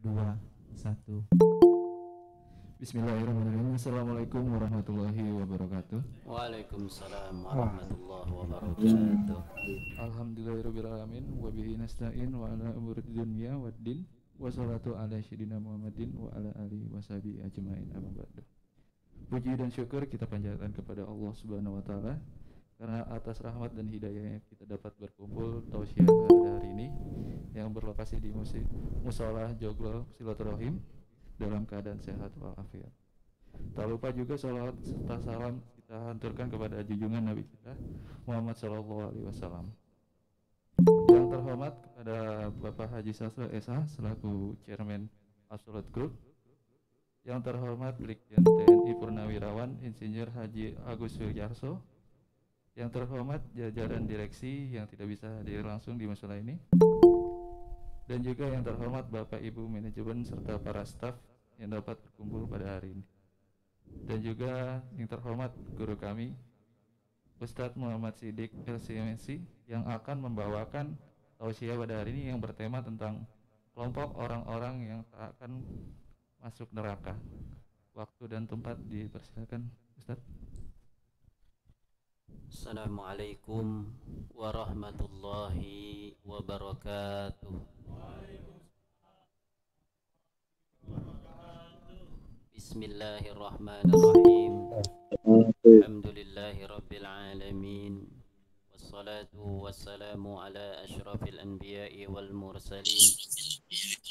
dua, satu. Bismillahirrahmanirrahim. Assalamualaikum warahmatullahi wabarakatuh. Waalaikumsalam warahmatullahi wabarakatuh. Alhamdulillahirrabbilalamin. Wabihi nasta'in wa ala umuri dunya waddin. Wassalatu ala syedina Muhammadin wa ala alihi washabihi ajmain, amma ba'du. Puji dan syukur kita panjatkan kepada Allah Subhanahu wa taala karena atas rahmat dan hidayahnya kita dapat berkumpul tausiah pada hari ini yang berlokasi di Musola Joglo Silaturahim dalam keadaan sehat walafiat. Tak lupa juga salawat serta salam kita hanturkan kepada junjungan Nabi kita Muhammad Shallallahu Alaihi Wasallam. Yang terhormat kepada Bapak Haji Sastro SH selaku Chairman Absolute Group. Yang terhormat Brigjen TNI Purnawirawan Insinyur Haji Agus Suryarso. Yang terhormat jajaran direksi yang tidak bisa hadir langsung di masalah ini. Dan juga yang terhormat Bapak Ibu manajemen serta para staf yang dapat berkumpul pada hari ini. Dan juga yang terhormat guru kami Ustadz Muhammad Siddiq LCMC yang akan membawakan tausiah pada hari ini yang bertema tentang kelompok orang-orang yang tak akan masuk neraka. Waktu dan tempat dipersilakan Ustadz. Assalamualaikum warahmatullahi wabarakatuh. Bismillahirrahmanirrahim. Alhamdulillahi rabbil alamin. Wassalatu wassalamu ala ashrafil anbiya'i wal mursalin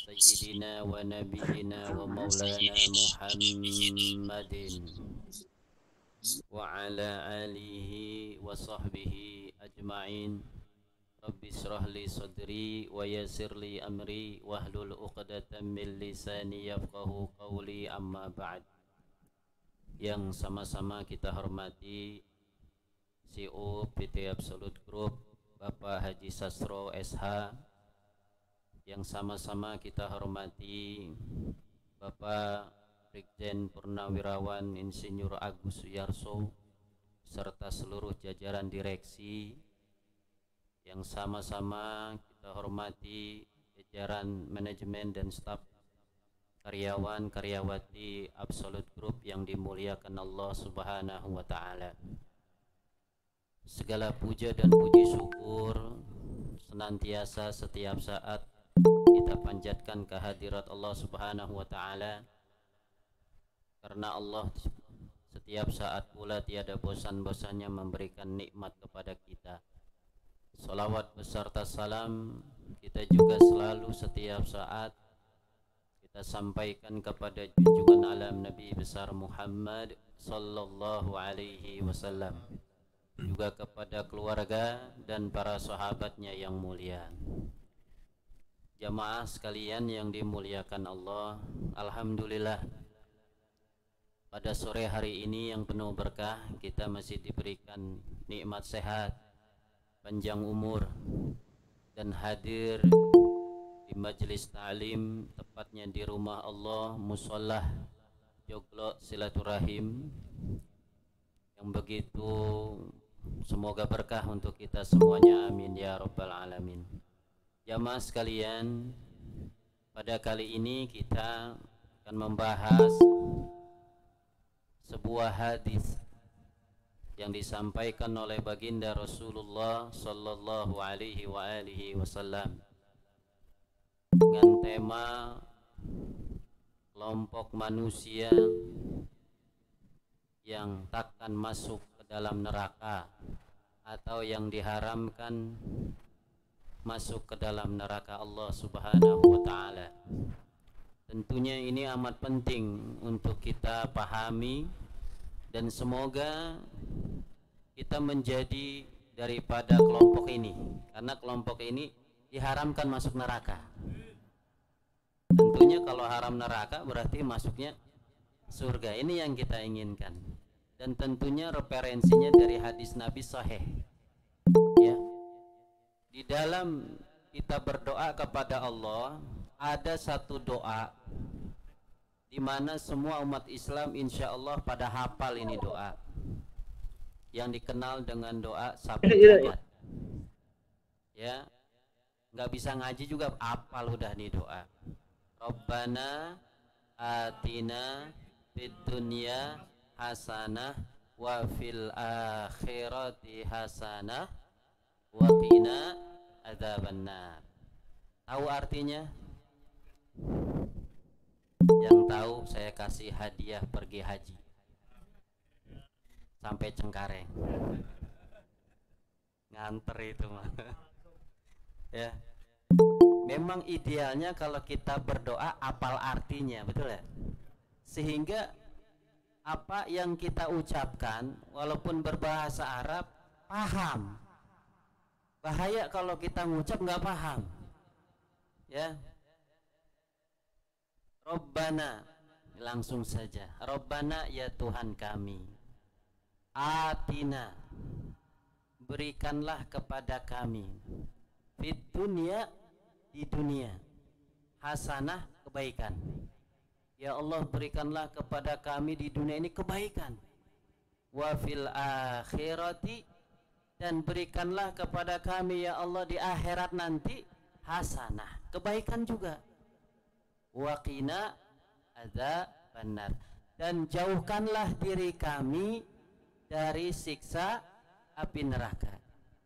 Sayyidina wa nabiyyina wa maulana Muhammadin wa ala alihi wa sahbihi ajma'in. Rabbi syrah li sadri wa yassir li amri wahlul 'uqdatam min lisani yafqahu qawli, amma ba'd. Yang sama-sama kita hormati CEO PT Absolute Group Bapak Haji Sastro SH, yang sama-sama kita hormati Bapak Brigjen Purnawirawan Insinyur Agus Suryarso serta seluruh jajaran direksi, yang sama-sama kita hormati jajaran manajemen dan staf karyawan karyawati Absolute Group yang dimuliakan Allah Subhanahu wa taala. Segala puja dan puji syukur senantiasa setiap saat kita panjatkan kehadirat Allah Subhanahu wa taala, karena Allah setiap saat pula tiada bosan-bosannya memberikan nikmat kepada kita. Salawat beserta salam kita juga selalu setiap saat kita sampaikan kepada junjungan alam Nabi besar Muhammad sallallahu alaihi wasallam, juga kepada keluarga dan para sahabatnya yang mulia. Jamaah sekalian yang dimuliakan Allah, alhamdulillah pada sore hari ini yang penuh berkah kita masih diberikan nikmat sehat, panjang umur, dan hadir di majelis ta'lim, tepatnya di rumah Allah Musola Joglo Silaturahim, yang begitu semoga berkah untuk kita semuanya, amin ya rabbal alamin. Jamaah sekalian, pada kali ini kita akan membahas sebuah hadis yang disampaikan oleh baginda Rasulullah sallallahu alaihi wasallam dengan tema kelompok manusia yang takkan masuk ke dalam neraka atau yang diharamkan masuk ke dalam neraka Allah Subhanahu wa taala. Tentunya ini amat penting untuk kita pahami, dan semoga kita menjadi daripada kelompok ini, karena kelompok ini diharamkan masuk neraka. Tentunya kalau haram neraka berarti masuknya surga. Ini yang kita inginkan, dan tentunya referensinya dari hadis Nabi sahih ya. Di dalam kita berdoa kepada Allah ada satu doa di mana semua umat Islam insya Allah pada hafal ini doa, yang dikenal dengan doa sapu jagat. Ya, nggak bisa ngaji juga hafal udah nih doa. Rabbana atina fid dunya hasanah wa fil akhirati hasanah wa qina adzabannar. Tahu artinya? Yang tahu saya kasih hadiah pergi haji sampai Cengkareng. Nganter itu mah. Ya. Memang idealnya kalau kita berdoa apal artinya, betul ya? Sehingga apa yang kita ucapkan walaupun berbahasa Arab paham. Bahaya kalau kita ngucap nggak paham. Ya. Rabbana, langsung saja. Rabbana, ya Tuhan kami. Atina, berikanlah kepada kami. Fid dunya, di dunia, hasanah, kebaikan. Ya Allah, berikanlah kepada kami di dunia ini kebaikan. Wa fil akhirati, dan berikanlah kepada kami ya Allah di akhirat nanti hasanah, kebaikan juga. Wa qina adzabannar, dan jauhkanlah diri kami dari siksa api neraka.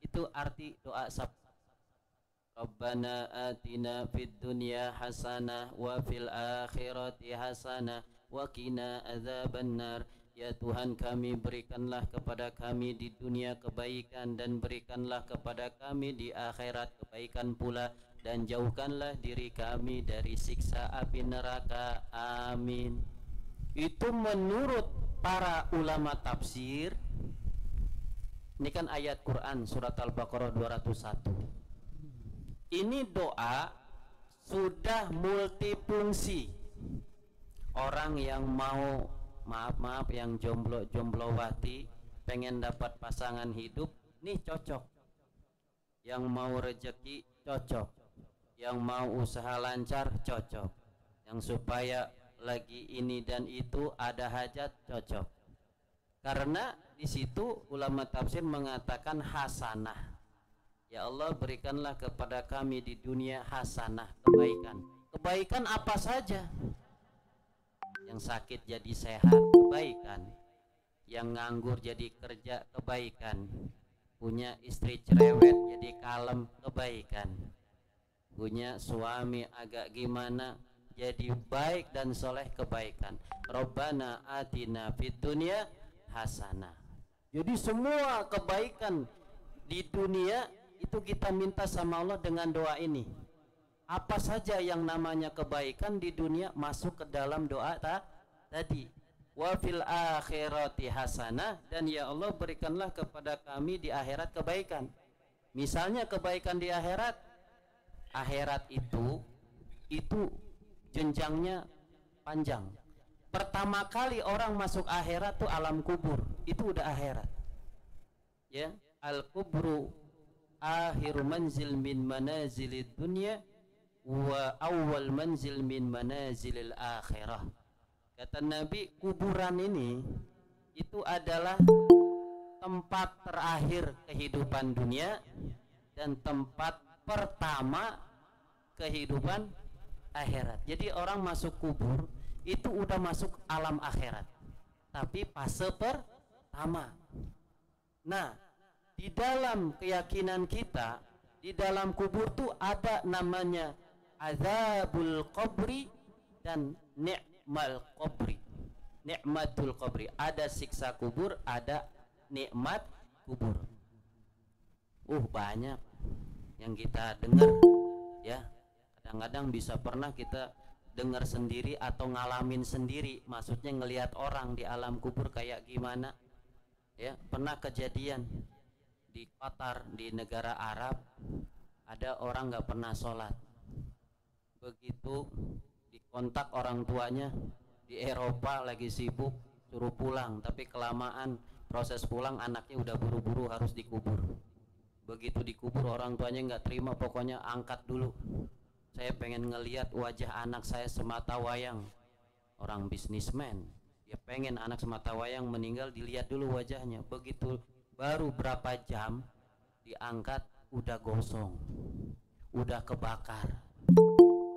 Itu arti doa sabda. Rabbana atina fid dunya hasanah wa fil akhirati hasanah wa qina adzabannar. Ya Tuhan kami, berikanlah kepada kami di dunia kebaikan dan berikanlah kepada kami di akhirat kebaikan pula, dan jauhkanlah diri kami dari siksa api neraka. Amin. Itu menurut para ulama tafsir. Ini kan ayat Quran surat Al-Baqarah 201. Ini doa sudah multifungsi. Orang yang mau maaf yang jomblowati pengen dapat pasangan hidup, nih cocok. Yang mau rezeki cocok. Yang mau usaha lancar cocok. Yang supaya lagi ini dan itu ada hajat cocok. Karena di situ ulama tafsir mengatakan hasanah. Ya Allah, berikanlah kepada kami di dunia hasanah, kebaikan. Kebaikan apa saja? Yang sakit jadi sehat, kebaikan. Yang nganggur jadi kerja, kebaikan. Punya istri cerewet jadi kalem, kebaikan. Punya suami agak gimana jadi baik dan soleh, kebaikan. Rabbana atina fid dunya hasanah. Jadi semua kebaikan di dunia itu kita minta sama Allah dengan doa ini. Apa saja yang namanya kebaikan di dunia masuk ke dalam doa tadi. Wa fil akhirati hasanah, dan ya Allah berikanlah kepada kami di akhirat kebaikan. Misalnya kebaikan di akhirat. Akhirat itu jenjangnya panjang. Pertama kali orang masuk akhirat tuh alam kubur. Itu udah akhirat. Ya, al-kubru akhiru manzil min manazilid dunya wa awal manzil min manazilil akhirah. Kata Nabi, kuburan ini itu adalah tempat terakhir kehidupan dunia dan tempat pertama kehidupan akhirat. Jadi orang masuk kubur itu udah masuk alam akhirat, tapi fase pertama. Nah, di dalam keyakinan kita, di dalam kubur tuh ada namanya azabul qabri dan ni'mal qabri. Ni'matul qabri, ada siksa kubur, ada nikmat kubur. Banyak yang kita dengar ya. Kadang-kadang bisa pernah kita dengar sendiri atau ngalamin sendiri, maksudnya ngelihat orang di alam kubur kayak gimana. Ya, pernah kejadian di Qatar, di negara Arab, ada orang nggak pernah sholat. Begitu dikontak orang tuanya di Eropa lagi sibuk, suruh pulang, tapi kelamaan proses pulang anaknya udah buru-buru harus dikubur. Begitu dikubur orang tuanya nggak terima, pokoknya angkat dulu. Saya pengen ngelihat wajah anak saya semata wayang. Orang bisnismen, dia pengen anak semata wayang meninggal dilihat dulu wajahnya. Begitu baru berapa jam diangkat udah gosong, udah kebakar.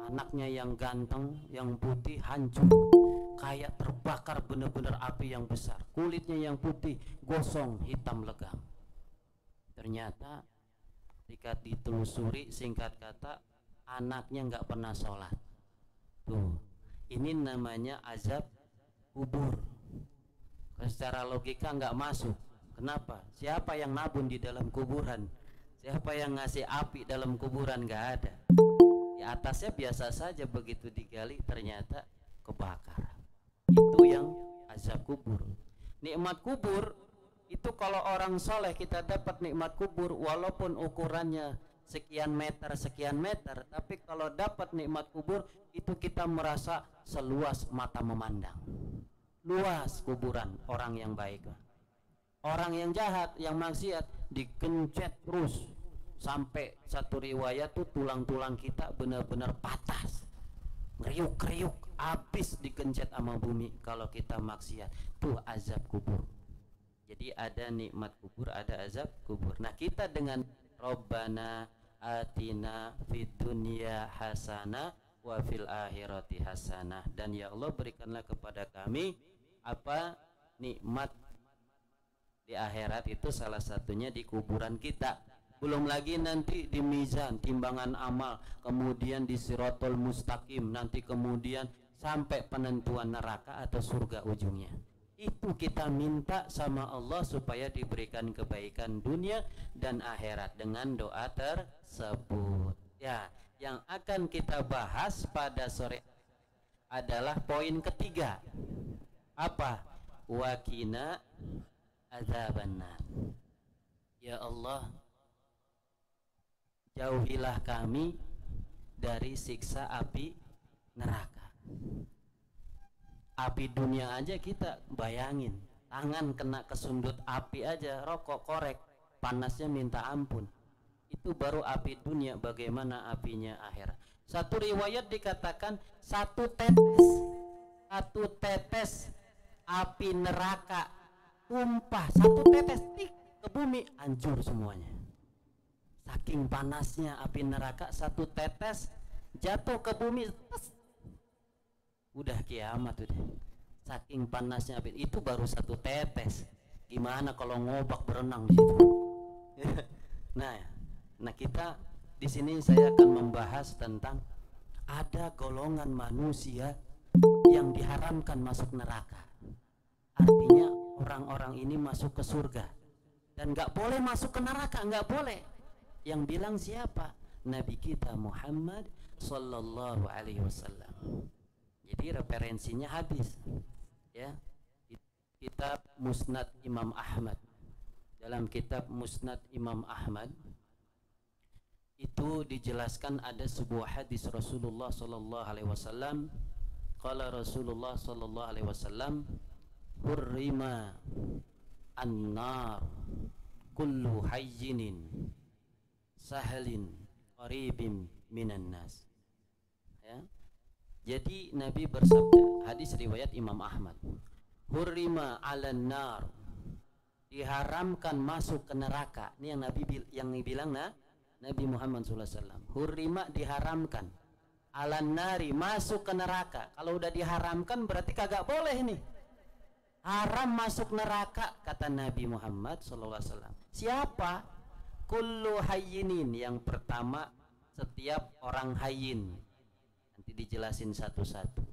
anaknya yang ganteng, yang putih hancur, kayak terbakar bener-bener api yang besar. Kulitnya yang putih gosong, hitam legam. Ternyata ketika ditelusuri, singkat kata, anaknya nggak pernah sholat. Tuh, ini namanya azab kubur. Secara logika nggak masuk. Kenapa? Siapa yang nabun di dalam kuburan? Siapa yang ngasih api dalam kuburan? Nggak ada. Di atasnya biasa saja, begitu digali ternyata kebakar. Itu yang azab kubur. Nikmat kubur itu kalau orang soleh kita dapat nikmat kubur walaupun ukurannya sekian meter, tapi kalau dapat nikmat kubur itu kita merasa seluas mata memandang. Luas kuburan orang yang baik. Orang yang jahat, yang maksiat dikencet terus sampai satu riwayat tuh tulang-tulang kita benar-benar patah, kriuk-kriuk, habis dikencet sama bumi kalau kita maksiat. Tuh azab kubur. Jadi ada nikmat kubur, ada azab kubur. Nah, kita dengan Rabbana atina fid dunya hasanah wa fil akhirati hasanah, dan ya Allah berikanlah kepada kami apa nikmat di akhirat, itu salah satunya di kuburan kita. Belum lagi nanti di mizan, timbangan amal, kemudian di siratul mustaqim, nanti kemudian sampai penentuan neraka atau surga ujungnya. Itu kita minta sama Allah supaya diberikan kebaikan dunia dan akhirat dengan doa tersebut. Ya, yang akan kita bahas pada sore adalah poin ketiga. Apa? Wakina azabannar. Ya Allah, jauhilah kami dari siksa api neraka. Api dunia aja kita bayangin, tangan kena kesundut api aja, rokok korek, panasnya minta ampun. Itu baru api dunia, bagaimana apinya akhirat. Satu riwayat dikatakan satu tetes api neraka tumpah, satu tetes tik ke bumi, hancur semuanya. Saking panasnya api neraka, satu tetes jatuh ke bumi, udah kiamat udah. Saking panasnya api itu, baru satu tetes. Gimana kalau ngobak berenang di situ? Nah kita di sini saya akan membahas tentang ada golongan manusia yang diharamkan masuk neraka. Artinya orang-orang ini masuk ke surga dan nggak boleh masuk ke neraka, nggak boleh. Yang bilang siapa? Nabi kita Muhammad Sallallahu Alaihi Wasallam. Jadi referensinya hadis, ya, kitab Musnad Imam Ahmad. Dalam kitab Musnad Imam Ahmad itu dijelaskan ada sebuah hadis Rasulullah Sallallahu Alaihi Wasallam. Qala Rasulullah Sallallahu Alaihi Wasallam, hurrima an-nar kullu hayyinin sahalin qaribin minan nas. Ya. Jadi Nabi bersabda, hadis riwayat Imam Ahmad, hurrima 'alan nar, diharamkan masuk ke neraka. Ini yang Nabi bilang Nabi Muhammad SAW. Hurrima diharamkan, 'alan nari masuk ke neraka. Kalau udah diharamkan berarti kagak boleh nih. Haram masuk neraka, kata Nabi Muhammad SAW. Siapa? Kullu hayyinin, yang pertama setiap orang hayyin. Nanti dijelasin satu-satu.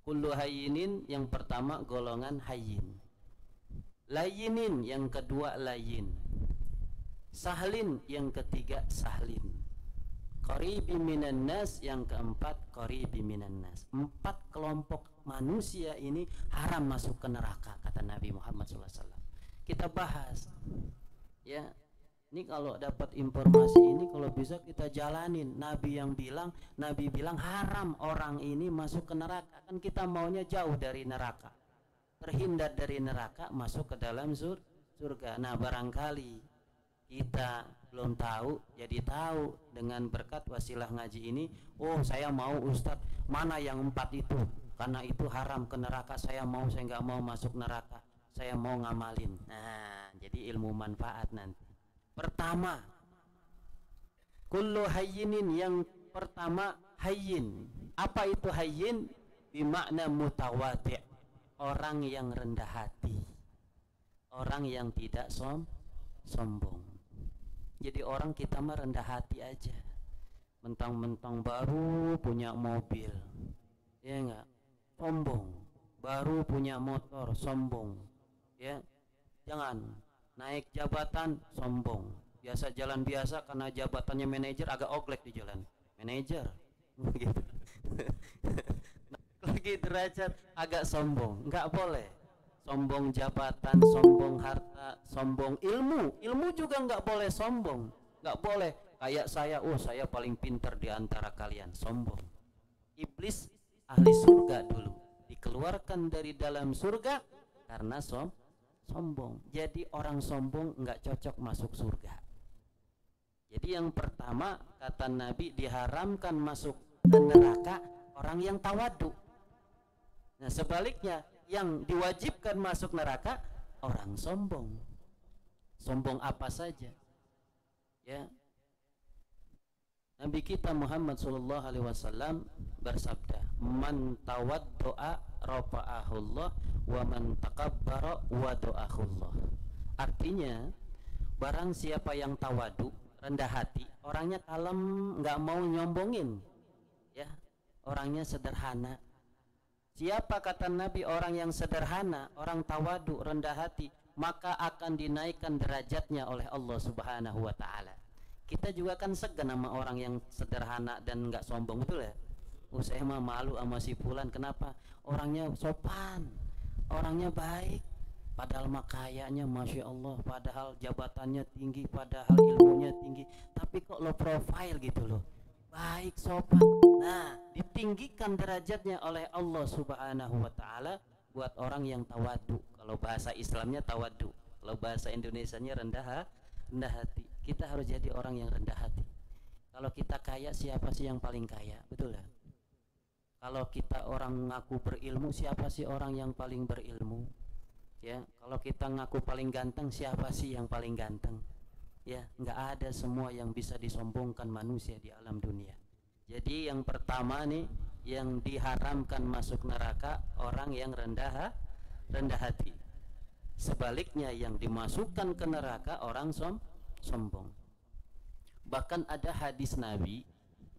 Kullu hayyinin, yang pertama golongan hayyin. Layinin, yang kedua layin. Sahlin, yang ketiga sahlin. Qaribi minan nas, yang keempat qaribi minan nas. 4 kelompok manusia ini haram masuk ke neraka, kata Nabi Muhammad SAW. Kita bahas, ya. Ini kalau dapat informasi ini, kalau bisa kita jalanin. Nabi bilang haram orang ini masuk ke neraka. Kan kita maunya jauh dari neraka, terhindar dari neraka, masuk ke dalam surga. Nah, barangkali kita belum tahu, jadi tahu dengan berkat wasilah ngaji ini. Oh, saya mau Ustadz, mana yang 4 itu? Karena itu haram ke neraka, saya nggak mau masuk neraka, saya mau ngamalin. Nah, jadi ilmu manfaat nanti. Pertama, kullu hayyinin, yang pertama hayyin. Apa itu hayyin? Bimakna mutawadhi', orang yang rendah hati, orang yang tidak sombong. Jadi orang kita mah rendah hati aja, mentang-mentang baru punya mobil, ya enggak, sombong. Baru punya motor, sombong. Ya, jangan naik jabatan, sombong. Biasa jalan biasa, karena jabatannya manajer agak oglek di jalan. Manajer, gitu. Lagi derajat agak sombong, nggak boleh. Sombong jabatan, sombong harta, sombong ilmu. Ilmu juga nggak boleh sombong, nggak boleh. Kayak saya, saya paling pintar di antara kalian, sombong. Iblis ahli surga dulu, dikeluarkan dari dalam surga karena sombong. Jadi orang sombong nggak cocok masuk surga. Jadi yang pertama kata Nabi, diharamkan masuk ke neraka orang yang tawadu. Nah sebaliknya, yang diwajibkan masuk neraka orang sombong. Sombong apa saja, ya. Nabi kita Muhammad sallallahu alaihi wasallam bersabda, "Man tawaddoa rafa'ahullah wa man takabbara wada'ahullah." Artinya, barang siapa yang tawadu, rendah hati, orangnya kalem, nggak mau nyombongin, ya, orangnya sederhana. Siapa kata Nabi orang yang sederhana, orang tawadu, rendah hati, maka akan dinaikkan derajatnya oleh Allah Subhanahu wa taala. Kita juga kan segan sama orang yang sederhana dan nggak sombong, betul ya? Saya mah malu sama si fulan, kenapa? Orangnya sopan, orangnya baik, padahal mah kayaknya masya Allah, padahal jabatannya tinggi, padahal ilmunya tinggi, tapi kok low profile gitu loh, baik, sopan. Nah, ditinggikan derajatnya oleh Allah Subhanahu wa taala buat orang yang tawadu. Kalau bahasa Islamnya tawadu, kalau bahasa Indonesianya rendah hati. Kita harus jadi orang yang rendah hati. Kalau kita kaya, siapa sih yang paling kaya? Betul ya? Kalau kita orang ngaku berilmu, siapa sih orang yang paling berilmu? Ya, kalau kita ngaku paling ganteng, siapa sih yang paling ganteng? Ya, nggak ada semua yang bisa disombongkan manusia di alam dunia. Jadi yang pertama nih, yang diharamkan masuk neraka orang yang rendah hati. Sebaliknya, yang dimasukkan ke neraka orang sombong. Bahkan ada hadis Nabi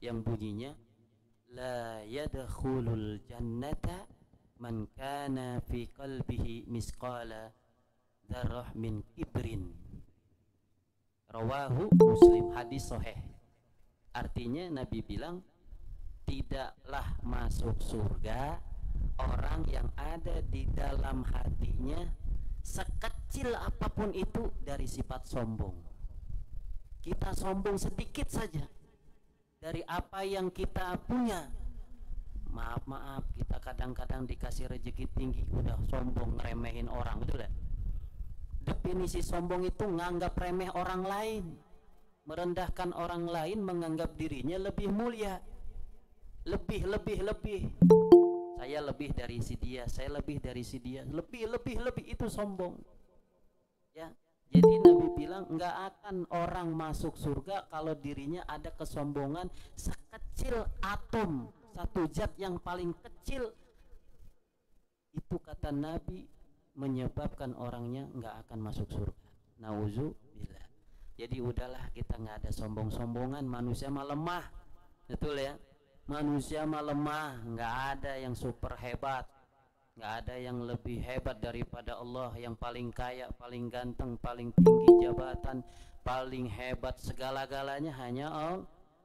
yang bunyinya, la yadkhulul jannata man kana fi qalbihi misqala dzarrah min kibrin. Rawahu Muslim, hadis sahih. Artinya Nabi bilang, tidaklah masuk surga orang yang ada di dalam hatinya sekecil apapun itu dari sifat sombong. Kita sombong sedikit saja dari apa yang kita punya, maaf, kita kadang-kadang dikasih rezeki tinggi udah sombong, ngeremehin orang, betul ya? Definisi sombong itu nganggap remeh orang lain, merendahkan orang lain, menganggap dirinya lebih mulia, lebih. Saya lebih dari si dia, saya lebih dari si dia, lebih, itu sombong, ya. Jadi Nabi bilang nggak akan orang masuk surga kalau dirinya ada kesombongan sekecil atom, satu zat yang paling kecil. Itu kata Nabi menyebabkan orangnya nggak akan masuk surga. Nauzubillah. Jadi udahlah, kita nggak ada sombong-sombongan. Manusia mah lemah, betul ya? Manusia mah lemah, nggak ada yang super hebat. Nggak ada yang lebih hebat daripada Allah, yang paling kaya, paling ganteng, paling tinggi jabatan, paling hebat segala-galanya hanya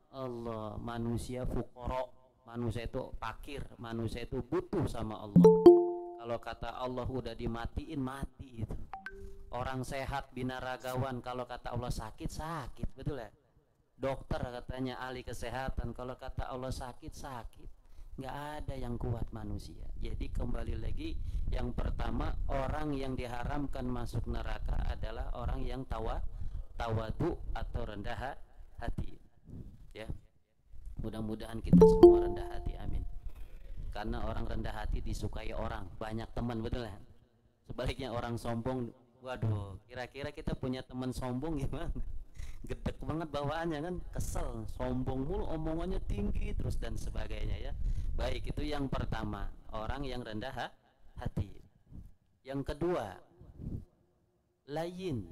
Allah. Manusia fuqara, manusia itu fakir, manusia itu butuh sama Allah. Kalau kata Allah udah dimatiin, mati itu. Orang sehat binaragawan, kalau kata Allah sakit, betul ya? Dokter katanya ahli kesehatan, kalau kata Allah sakit. Nggak ada yang kuat manusia. Jadi kembali lagi, yang pertama, orang yang diharamkan masuk neraka adalah orang yang tawadu atau rendah hati, ya. Mudah-mudahan kita semua rendah hati, amin. Karena orang rendah hati disukai orang, banyak teman, betul ya? Sebaliknya orang sombong, waduh, kira-kira kita punya teman sombong gimana? gedek banget bawaannya kan, kesel, sombong mulu, omongannya tinggi terus dan sebagainya ya. Baik, itu yang pertama, orang yang rendah hati. Yang kedua, layin.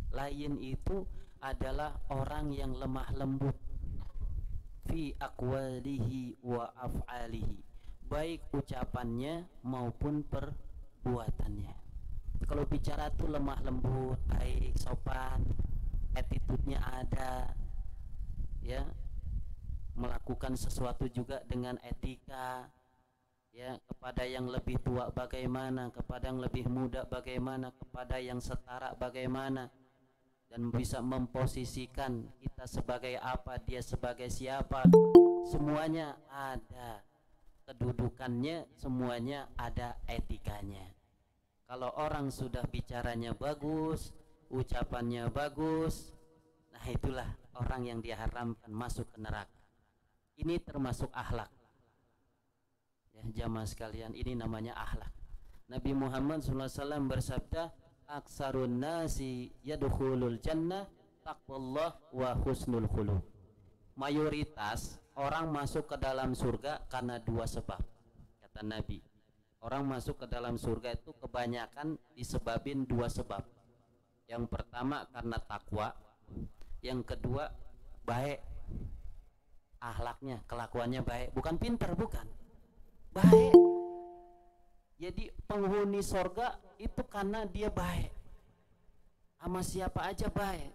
Layin itu adalah orang yang lemah lembut fi aqwalihi wa af'alihi, baik ucapannya maupun perbuatannya. Kalau bicara tuh lemah lembut, baik, sopan, attitude-nya ada, ya, melakukan sesuatu juga dengan etika, ya, kepada yang lebih tua bagaimana, kepada yang lebih muda bagaimana, kepada yang setara bagaimana, dan bisa memposisikan kita sebagai apa, dia sebagai siapa, semuanya ada kedudukannya, semuanya ada etikanya. Kalau orang sudah bicaranya bagus, ucapannya bagus, nah itulah orang yang diharamkan masuk ke neraka. Ini termasuk akhlak. Ya, jamaah sekalian, ini namanya akhlak. Nabi Muhammad SAW bersabda, aksarun nasi yadkhulul jannah taqwallah wa husnul khuluq. Mayoritas orang masuk ke dalam surga karena dua sebab, kata Nabi. Orang masuk ke dalam surga itu kebanyakan disebabin dua sebab. Yang pertama karena takwa, yang kedua baik akhlaknya, kelakuannya baik, bukan pintar, bukan, baik. Jadi penghuni surga itu karena dia baik, sama siapa aja baik,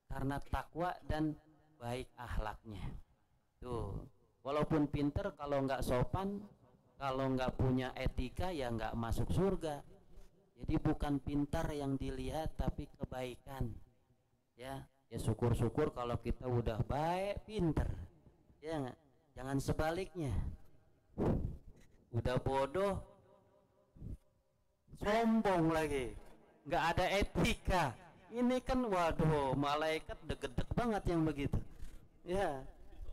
karena takwa dan baik akhlaknya. Tuh, walaupun pinter kalau nggak sopan, kalau nggak punya etika, ya nggak masuk surga. Jadi bukan pintar yang dilihat, tapi kebaikan. Ya, ya syukur-syukur kalau kita udah baik, pinter. Ya nggak? Jangan sebaliknya. Udah bodoh, sombong lagi, nggak ada etika. Ini kan waduh, malaikat deg-deg banget yang begitu. Ya,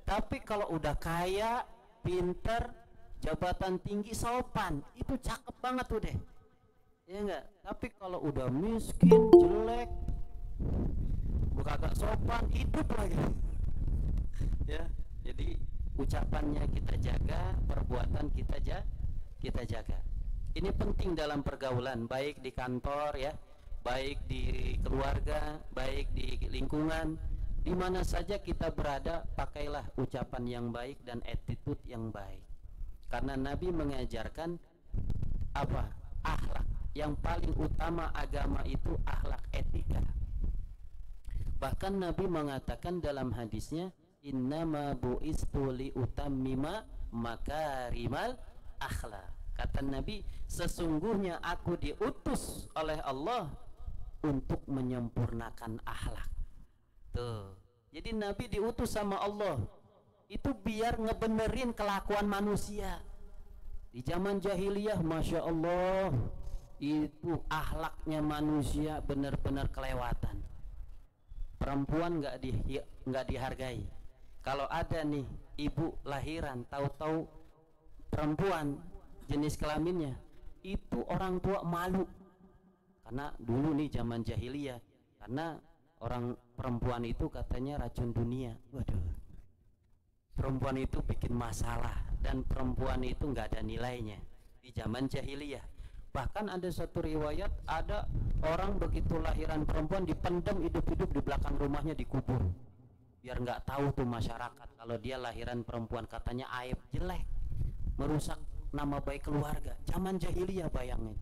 tapi kalau udah kaya, pinter, jabatan tinggi, sopan, itu cakep banget tuh deh. Ya enggak? Tapi kalau udah miskin, jelek, kagak sopan, hidup lagi. Ya, jadi ucapannya kita jaga, perbuatan kita jaga. Ini penting dalam pergaulan, baik di kantor ya, baik di keluarga, baik di lingkungan, di mana saja kita berada, pakailah ucapan yang baik dan attitude yang baik. Karena Nabi mengajarkan apa? Akhlak. Yang paling utama agama itu akhlak, etika. Bahkan Nabi mengatakan dalam hadisnya, innama bu'istu li utammima makarimal akhlak. Kata Nabi, sesungguhnya aku diutus oleh Allah untuk menyempurnakan akhlak. Tuh. Jadi Nabi diutus sama Allah itu biar ngebenerin kelakuan manusia. Di zaman jahiliyah, masya Allah, itu akhlaknya manusia benar-benar kelewatan. Perempuan nggak dihargai. Kalau ada nih ibu lahiran, tahu-tahu perempuan jenis kelaminnya, itu orang tua malu. Karena dulu nih zaman jahiliyah, karena orang perempuan itu katanya racun dunia. Waduh, perempuan itu bikin masalah dan perempuan itu nggak ada nilainya di zaman jahiliyah. Bahkan ada satu riwayat, ada orang begitu lahiran perempuan dipendam hidup-hidup di belakang rumahnya, dikubur, biar nggak tahu tuh masyarakat kalau dia lahiran perempuan, katanya aib, jelek, merusak nama baik keluarga. Zaman jahiliyah, bayangin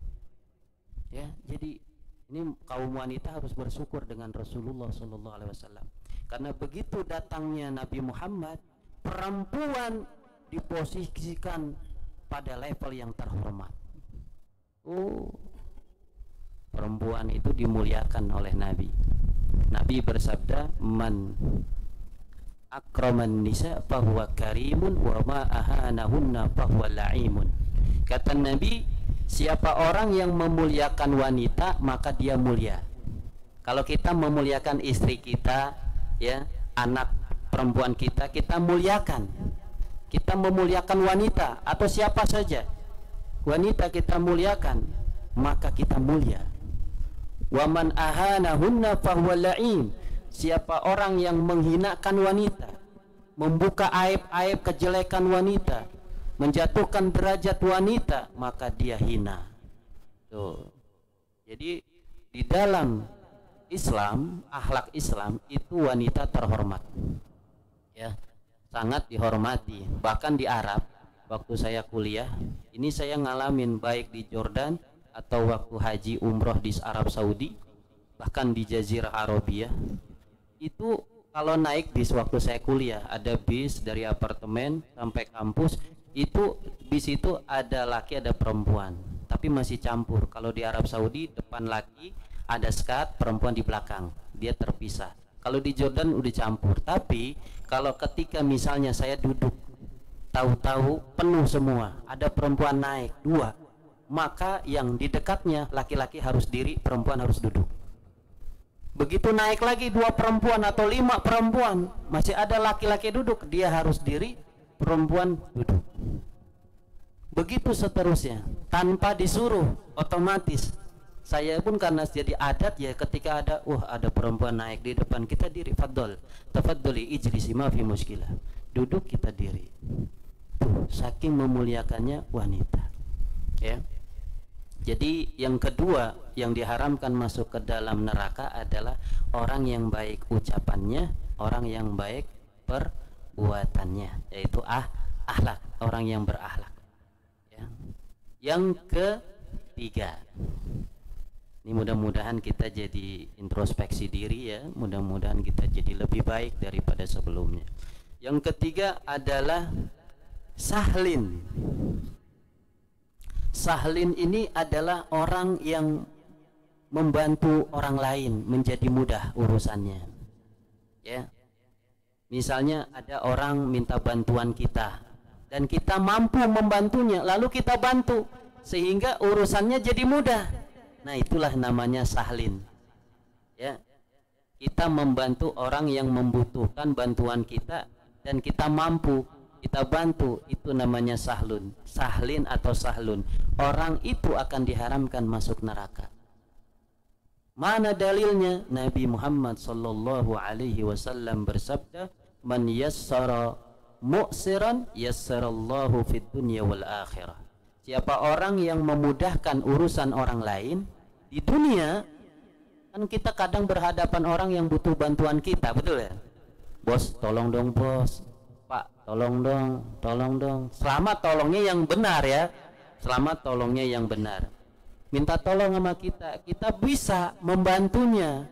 ya. Jadi ini kaum wanita harus bersyukur dengan Rasulullah SAW, karena begitu datangnya Nabi Muhammad, perempuan diposisikan pada level yang terhormat. Perempuan itu dimuliakan oleh Nabi. Nabi bersabda, man akraman nisa fahuwa karimun wa ma ahanahunna fahuwa la'imun. Kata Nabi, siapa orang yang memuliakan wanita maka dia mulia. Kalau kita memuliakan istri kita, ya, anak perempuan kita, kita muliakan. Kita memuliakan wanita atau siapa saja, wanita kita muliakan, maka kita mulia. Wa man ahanahunna fahuwa la'in. Siapa orang yang menghinakan wanita, membuka aib-aib kejelekan wanita, menjatuhkan derajat wanita, maka dia hina. Tuh. Jadi di dalam Islam, akhlak Islam itu wanita terhormat. Ya, sangat dihormati. Bahkan di Arab, waktu saya kuliah, ini saya ngalamin baik di Jordan atau waktu haji umroh di Arab Saudi, bahkan di Jazirah Arabia. Itu kalau naik bis waktu saya kuliah, ada bis dari apartemen sampai kampus, itu bis itu ada laki ada perempuan, tapi masih campur. Kalau di Arab Saudi depan laki ada skat, perempuan di belakang, dia terpisah. Kalau di Jordan udah campur. Tapi kalau ketika misalnya saya duduk, tahu-tahu penuh semua, ada perempuan naik 2, maka yang di dekatnya laki-laki harus diri, perempuan harus duduk. Begitu naik lagi 2 perempuan atau 5 perempuan, masih ada laki-laki duduk, dia harus diri, perempuan duduk. Begitu seterusnya, tanpa disuruh, otomatis. Saya pun karena jadi adat ya, ketika ada perempuan naik di depan, kita diri, faddol, tafaddoli ijlisi ma fi muskilah. Duduk, kita diri. Tuh, saking memuliakannya wanita. Ya. Jadi yang kedua yang diharamkan masuk ke dalam neraka adalah orang yang baik ucapannya, orang yang baik perbuatannya, yaitu akhlak, orang yang berakhlak. Ya. Yang ketiga, ini mudah-mudahan kita jadi introspeksi diri ya, mudah-mudahan kita jadi lebih baik daripada sebelumnya. Yang ketiga adalah sahlin. Sahlin ini adalah orang yang membantu orang lain menjadi mudah urusannya. Ya. Misalnya ada orang minta bantuan kita dan kita mampu membantunya, lalu kita bantu sehingga urusannya jadi mudah. Nah, itulah namanya sahlin. Ya. Kita membantu orang yang membutuhkan bantuan kita dan kita mampu, kita bantu, itu namanya sahlun. Sahlin atau sahlun. Orang itu akan diharamkan masuk neraka. Mana dalilnya? Nabi Muhammad sallallahu alaihi wasallam bersabda, "Man yassara mu'siran yassarallahu fid dunya wal akhirah." Siapa orang yang memudahkan urusan orang lain di dunia, kan kita kadang berhadapan orang yang butuh bantuan kita, betul ya? Bos, tolong dong bos. Pak, tolong dong. Selamat tolongnya yang benar ya. Selamat tolongnya yang benar. Minta tolong sama kita, kita bisa membantunya,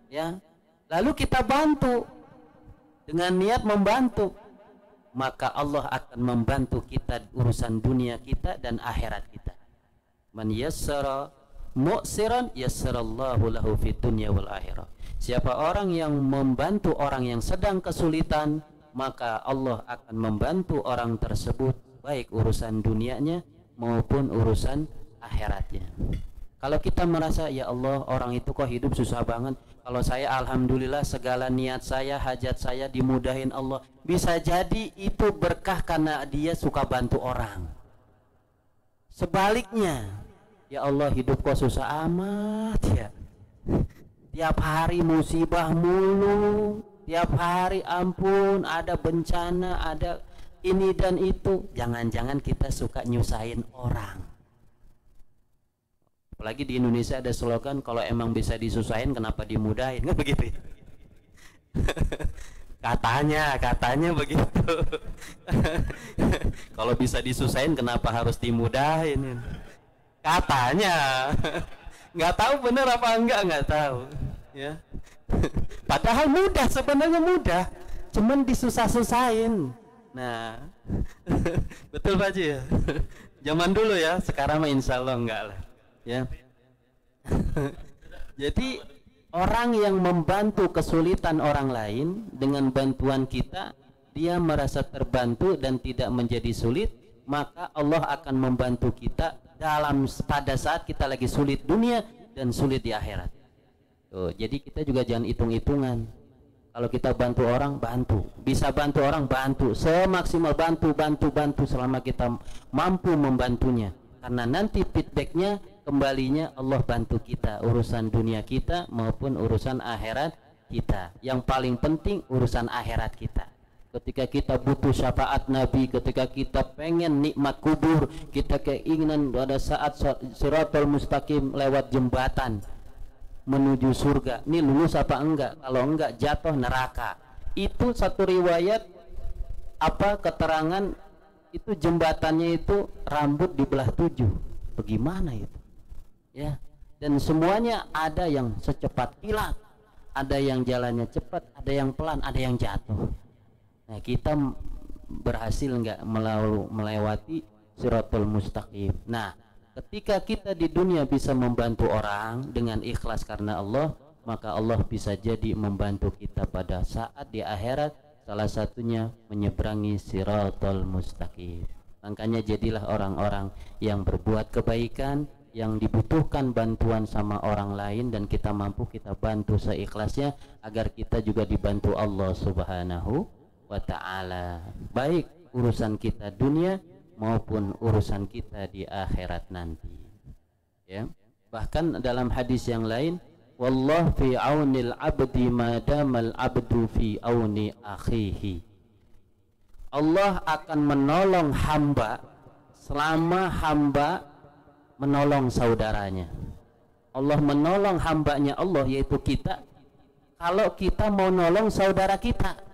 ya. Lalu kita bantu dengan niat membantu, maka Allah akan membantu kita urusan dunia kita dan akhirat kita. Man yassara mu'siran yassarallahu lahu fid dunya wal akhirah. Siapa orang yang membantu orang yang sedang kesulitan, maka Allah akan membantu orang tersebut baik urusan dunianya maupun urusan akhiratnya. Kalau kita merasa, ya Allah, orang itu kok hidup susah banget, kalau saya alhamdulillah segala niat saya, hajat saya dimudahin Allah, bisa jadi itu berkah karena dia suka bantu orang. Sebaliknya, ya Allah, hidup kok susah amat ya, tiap hari musibah mulu, tiap hari ampun ada bencana, ada ini dan itu. Jangan-jangan kita suka nyusahin orang. Apalagi di Indonesia ada slogan, kalau emang bisa disusahin kenapa dimudahin, kan begitu. katanya begitu. Kalau bisa disusahin kenapa harus dimudahin? Katanya. Nggak tahu bener apa enggak, nggak tahu ya. Padahal mudah, sebenarnya mudah, cuman disusah-susahin. Nah, betul Pak Haji ya. Zaman dulu ya, sekarang mah insya Allah enggak lah ya. Jadi orang yang membantu kesulitan orang lain dengan bantuan kita, dia merasa terbantu dan tidak menjadi sulit, maka Allah akan membantu kita pada saat kita lagi sulit dunia dan sulit di akhirat. Tuh, jadi kita juga jangan hitung-hitungan. Kalau kita bantu orang, bantu. Bisa bantu orang, bantu. Semaksimal bantu selama kita mampu membantunya. Karena nanti feedbacknya kembalinya Allah bantu kita urusan dunia kita maupun urusan akhirat kita. Yang paling penting urusan akhirat kita. Ketika kita butuh syafaat Nabi, ketika kita pengen nikmat kubur, kita keinginan pada saat Shiratal Mustaqim lewat jembatan menuju surga, ini lulus apa enggak? Kalau enggak jatuh neraka. Itu satu riwayat keterangan itu jembatannya itu rambut dibelah 7. Bagaimana itu? Ya. Dan semuanya ada yang secepat kilat, ada yang jalannya cepat, ada yang pelan, ada yang jatuh. Nah, kita berhasil enggak melewati Shiratal Mustaqim. Nah, ketika kita di dunia bisa membantu orang dengan ikhlas karena Allah, maka Allah bisa jadi membantu kita pada saat di akhirat, salah satunya menyeberangi Shiratal Mustaqim. Makanya jadilah orang-orang yang berbuat kebaikan, yang dibutuhkan bantuan sama orang lain dan kita mampu kita bantu seikhlasnya agar kita juga dibantu Allah Subhanahu wa ta'ala, baik urusan kita dunia maupun urusan kita di akhirat nanti. Ya. Bahkan dalam hadis yang lain, wallah fi aunil abdi madamal abdu fi auni akhihi. Allah akan menolong hamba selama hamba menolong saudaranya. Allah menolong hambanya Allah, yaitu kita, kalau kita mau nolong saudara kita.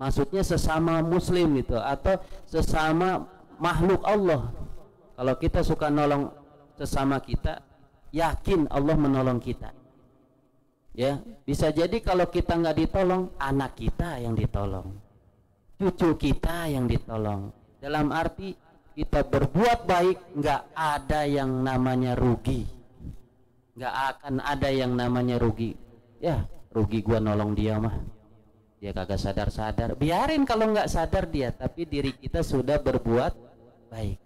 Maksudnya sesama muslim gitu, atau sesama makhluk Allah. Kalau kita suka nolong sesama kita, yakin Allah menolong kita. Ya, bisa jadi kalau kita nggak ditolong, anak kita yang ditolong, cucu kita yang ditolong. Dalam arti kita berbuat baik, nggak ada yang namanya rugi, nggak akan ada yang namanya rugi. Ya, rugi gua nolong dia mah, dia kagak sadar-sadar, biarin kalau nggak sadar dia, tapi diri kita sudah berbuat baik.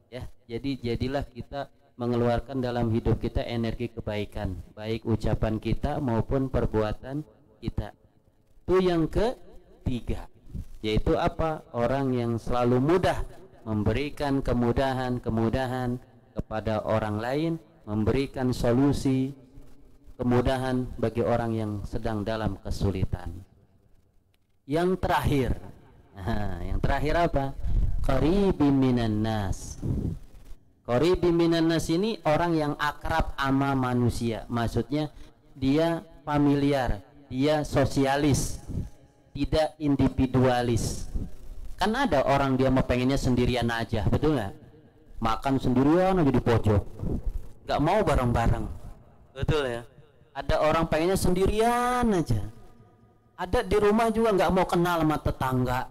Ya, jadi jadilah kita mengeluarkan dalam hidup kita energi kebaikan, baik ucapan kita maupun perbuatan kita. Itu yang ketiga, yaitu apa? Orang yang selalu mudah memberikan kemudahan kepada orang lain, memberikan solusi kemudahan bagi orang yang sedang dalam kesulitan. Yang terakhir, yang terakhir apa? Qaribi minan nas. Qaribi minan nas ini orang yang akrab sama manusia. Maksudnya dia familiar, dia sosialis, tidak individualis. Kan ada orang dia mau pengennya sendirian aja, betul nggak? Makan sendirian aja di pojok, nggak mau bareng-bareng, betul ya? Ada orang pengennya sendirian aja. Ada di rumah juga nggak mau kenal sama tetangga,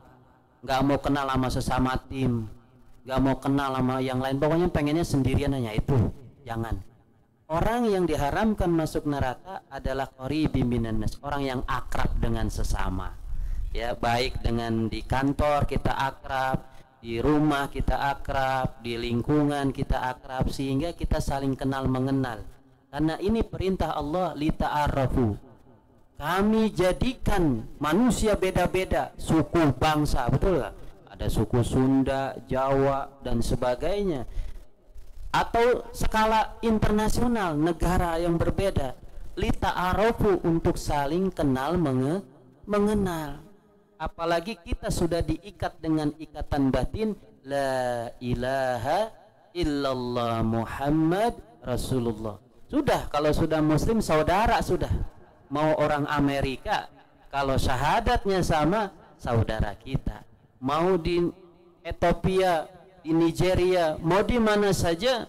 nggak mau kenal sama sesama tim, nggak mau kenal sama yang lain, pokoknya pengennya sendirian aja. Itu jangan. Orang yang diharamkan masuk neraka adalah qaribi minan nas, orang yang akrab dengan sesama. Ya, baik dengan di kantor kita akrab, di rumah kita akrab, di lingkungan kita akrab, sehingga kita saling kenal mengenal. Karena ini perintah Allah, li ta'arafu. Kami jadikan manusia beda-beda, suku, bangsa, betul gak? Ada suku Sunda, Jawa, dan sebagainya. Atau skala internasional, negara yang berbeda. Li ta'arafu, untuk saling kenal mengenal. Apalagi kita sudah diikat dengan ikatan batin, la ilaha illallah Muhammad Rasulullah. Sudah, kalau sudah muslim saudara sudah. Mau orang Amerika, kalau syahadatnya sama, saudara kita. Mau di Ethiopia, di Nigeria, mau di mana saja,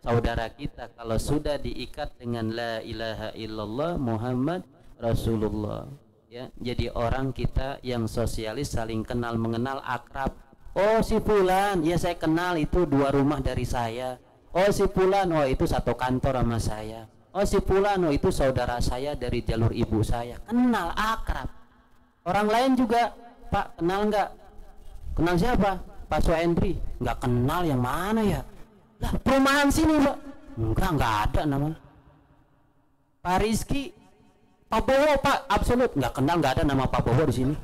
saudara kita. Kalau sudah diikat dengan la ilaha illallah Muhammad Rasulullah. Ya, jadi orang kita yang sosialis, saling kenal mengenal, akrab. Oh si fulan, ya saya kenal, itu 2 rumah dari saya. Oh si fulan, oh itu satu kantor sama saya. Oh si fulan, oh itu saudara saya dari jalur ibu saya. Kenal, akrab. Orang lain juga, Pak kenal nggak? Kenal siapa? Pak Soendri. Nggak kenal, yang mana ya? Lah perumahan sini Pak. Nggak ada namanya. Pak Rizky, Pak Bowo Pak, absolut nggak kenal, nggak ada nama Pak Bowo di sini.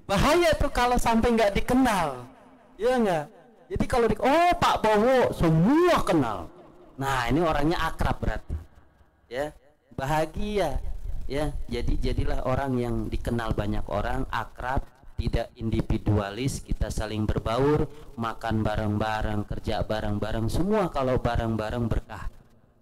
Bahaya tuh kalau sampai nggak dikenal, ya nggak? Jadi kalau oh Pak Bowo semua kenal. Nah, ini orangnya akrab berarti. Ya, bahagia. Ya, jadi jadilah orang yang dikenal banyak orang, akrab, tidak individualis, kita saling berbaur, makan bareng-bareng, kerja bareng-bareng, semua kalau bareng-bareng berkah.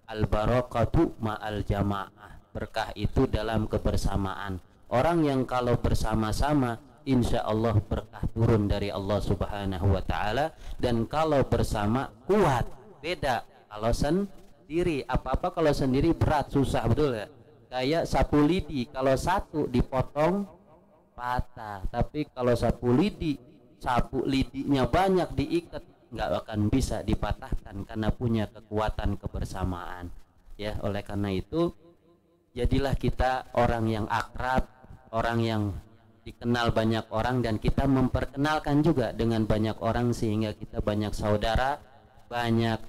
Al barakatu ma'al jamaah. Berkah itu dalam kebersamaan. Orang yang kalau bersama-sama, insya Allah berkah turun dari Allah Subhanahu wa Ta'ala. Dan kalau bersama kuat. Beda kalau sendiri, apa-apa kalau sendiri berat, susah, betul ya? Kayak sapu lidi, kalau satu dipotong patah, tapi kalau sapu lidinya banyak diikat, nggak akan bisa dipatahkan karena punya kekuatan kebersamaan. Ya, oleh karena itu jadilah kita orang yang akrab, orang yang dikenal banyak orang, dan kita memperkenalkan juga dengan banyak orang sehingga kita banyak saudara, banyak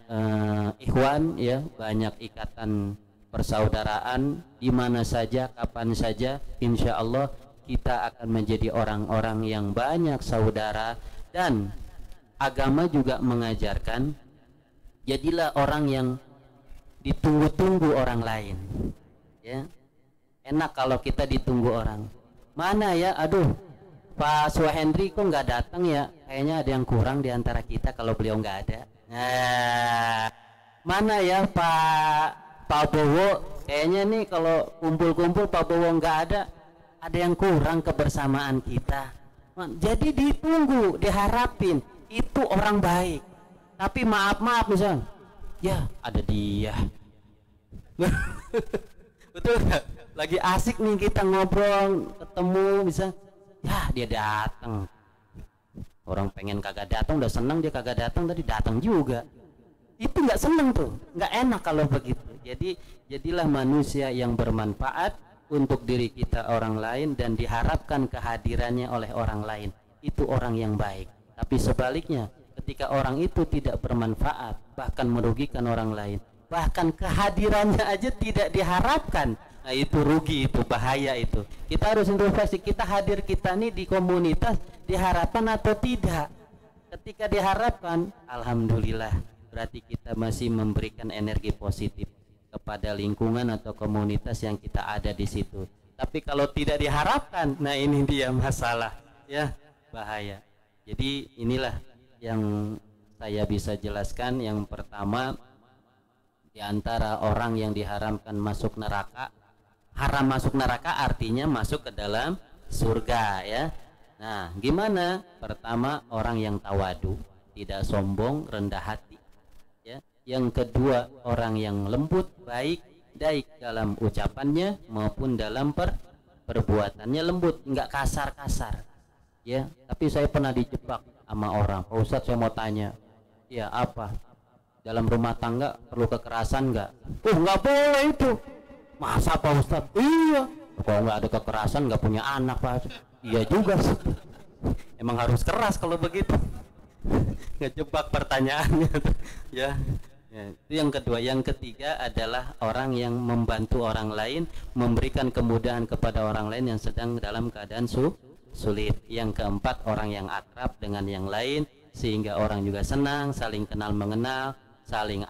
ikhwan, ya, banyak ikatan persaudaraan di mana saja, kapan saja, insya Allah kita akan menjadi orang-orang yang banyak saudara. Dan agama juga mengajarkan jadilah orang yang ditunggu-tunggu orang lain, ya. Enak kalau kita ditunggu orang. Mana ya, aduh Pak Suhendri kok nggak datang ya, kayaknya ada yang kurang di antara kita kalau beliau nggak ada. Nah, mana ya Pak Bowo, kayaknya nih kalau kumpul-kumpul Pak Bowo nggak ada yang kurang kebersamaan kita. Jadi ditunggu, diharapin, itu orang baik. Tapi maaf misal, ya ada dia. Betul gak? Lagi asik nih kita ngobrol, ketemu, bisa, ya dia datang. Orang pengen kagak datang udah seneng, dia kagak datang tadi datang juga. Itu nggak seneng tuh, nggak enak kalau begitu. Jadi jadilah manusia yang bermanfaat untuk diri kita orang lain dan diharapkan kehadirannya oleh orang lain. Itu orang yang baik. Tapi sebaliknya, ketika orang itu tidak bermanfaat, bahkan merugikan orang lain, bahkan kehadirannya aja tidak diharapkan, nah itu rugi, itu bahaya. Itu kita harus introspeksi, kita hadir kita nih di komunitas diharapkan atau tidak. Ketika diharapkan, alhamdulillah, berarti kita masih memberikan energi positif kepada lingkungan atau komunitas yang kita ada di situ. Tapi kalau tidak diharapkan, nah ini dia masalah, ya, bahaya. Jadi inilah yang saya bisa jelaskan. Yang pertama, di antara orang yang diharamkan masuk neraka, haram masuk neraka artinya masuk ke dalam surga, ya. Nah, gimana? Pertama, orang yang tawadu, tidak sombong, rendah hati, ya. Yang kedua, orang yang lembut, baik dalam ucapannya maupun dalam perbuatannya, lembut, enggak kasar-kasar, ya. Tapi saya pernah dijebak sama orang, Pak Ustadz saya mau tanya, ya apa? Dalam rumah tangga perlu kekerasan enggak? Enggak boleh itu. Masa Pak Ustadz? Iya. Kalau enggak ada kekerasan enggak punya anak, Pak. Iya juga sih. Emang harus keras kalau begitu. Ngejebak pertanyaannya, ya. Ya, itu yang kedua. Yang ketiga adalah orang yang membantu orang lain, memberikan kemudahan kepada orang lain yang sedang dalam keadaan sulit. Yang keempat, orang yang akrab dengan yang lain sehingga orang juga senang, saling kenal mengenal, saling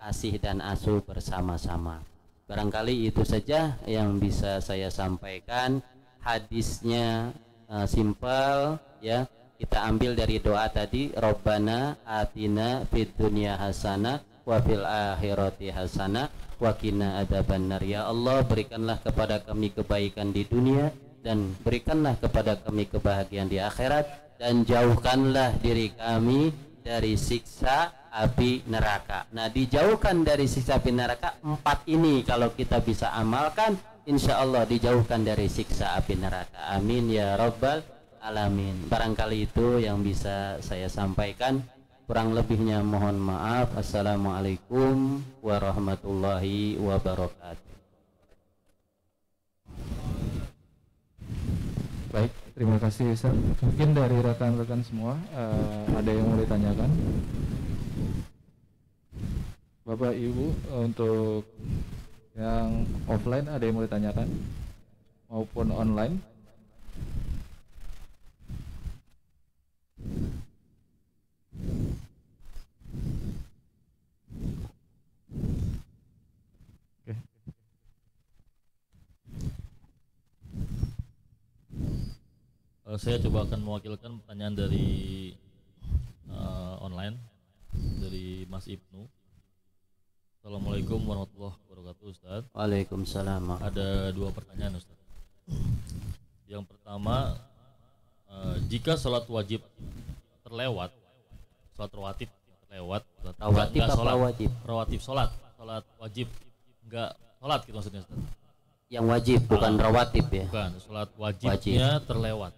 asih dan asuh bersama-sama. Barangkali itu saja yang bisa saya sampaikan. Hadisnya simpel, ya. Kita ambil dari doa tadi, Rabbana atina fid dunya hasanah wa fil akhirati hasanah wa qina adzabannar. Ya Allah, berikanlah kepada kami kebaikan di dunia dan berikanlah kepada kami kebahagiaan di akhirat, dan jauhkanlah diri kami dari siksa api neraka. Nah, dijauhkan dari siksa api neraka, 4 ini kalau kita bisa amalkan, insya Allah dijauhkan dari siksa api neraka. Amin ya rabbal alamin. Barangkali itu yang bisa saya sampaikan. Kurang lebihnya mohon maaf. Assalamualaikum warahmatullahi wabarakatuh. Baik, terima kasih Ustaz. Mungkin dari rekan-rekan semua ada yang mau ditanyakan? Bapak Ibu, untuk yang offline ada yang mau ditanyakan maupun online? Saya coba akan mewakilkan pertanyaan dari online dari Mas Ibnu. Assalamualaikum warahmatullahi wabarakatuh, Ustaz. Waalaikumsalam. Ada 2 pertanyaan, Ustaz. Yang pertama, jika sholat wajib terlewat, sholat rawatib terlewat, Rawatib apa sholat wajib? rawatib sholat wajib nggak sholat gitu maksudnya, Ustaz. Yang wajib bukan rawatib ya. Bukan, sholat wajibnya terlewat.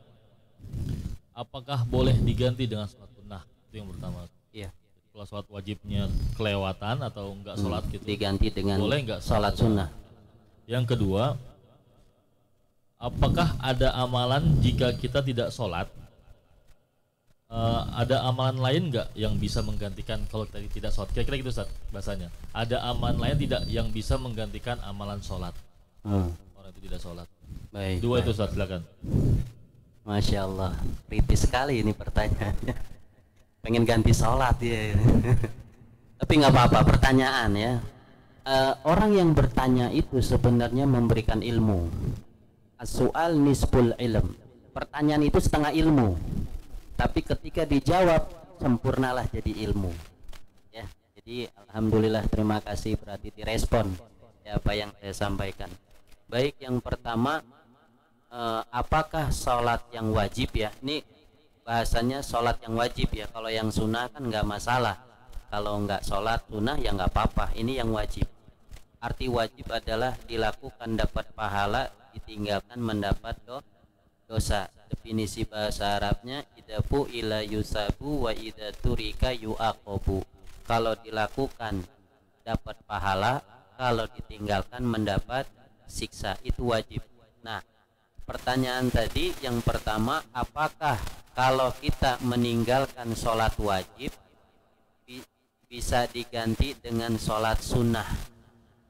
Apakah boleh diganti dengan sholat sunnah? Itu yang pertama. Iya. Kalau sholat wajibnya kelewatan atau enggak sholat gitu, diganti dengan boleh enggak sholat sunnah? Yang kedua, apakah ada amalan jika kita tidak sholat? Ada amalan lain enggak yang bisa menggantikan kalau kita tidak sholat? Kira-kira gitu, Ustaz, bahasanya. Ada amalan lain tidak yang bisa menggantikan amalan sholat? Orang itu tidak sholat. Baik. 2 itu, Ustaz, silakan. Masya Allah, kritis sekali ini pertanyaannya. Pengen ganti sholat ya. Tapi nggak apa-apa, pertanyaan ya. Orang yang bertanya itu sebenarnya memberikan ilmu. As-su'al nisful ilm. Pertanyaan itu setengah ilmu. Tapi ketika dijawab, sempurnalah jadi ilmu. Ya, jadi alhamdulillah, terima kasih berarti direspon ya apa yang saya sampaikan. Baik, yang pertama, apakah sholat yang wajib ya? Ini bahasanya sholat yang wajib ya. Kalau yang sunnah kan nggak masalah. Kalau nggak sholat sunnah ya nggak apa-apa. Ini yang wajib. Arti wajib adalah dilakukan dapat pahala, ditinggalkan mendapat dosa. Definisi bahasa Arabnya idafu ila yusabu wa idza turika yuaqabu. Kalau dilakukan dapat pahala, kalau ditinggalkan mendapat siksa. Itu wajib. Nah, pertanyaan tadi yang pertama, apakah kalau kita meninggalkan sholat wajib bisa diganti dengan sholat sunnah?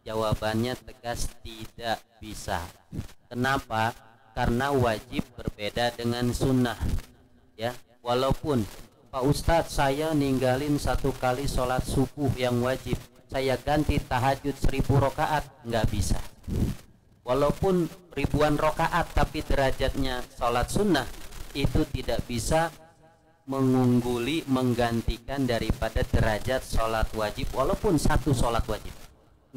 Jawabannya tegas tidak bisa. Kenapa? Karena wajib berbeda dengan sunnah ya. Walaupun Pak Ustadz, saya ninggalin 1 kali sholat subuh yang wajib, saya ganti tahajud 1000 rakaat, nggak bisa. Walaupun ribuan rakaat tapi derajatnya sholat sunnah, itu tidak bisa mengungguli, menggantikan daripada derajat sholat wajib. Walaupun 1 sholat wajib,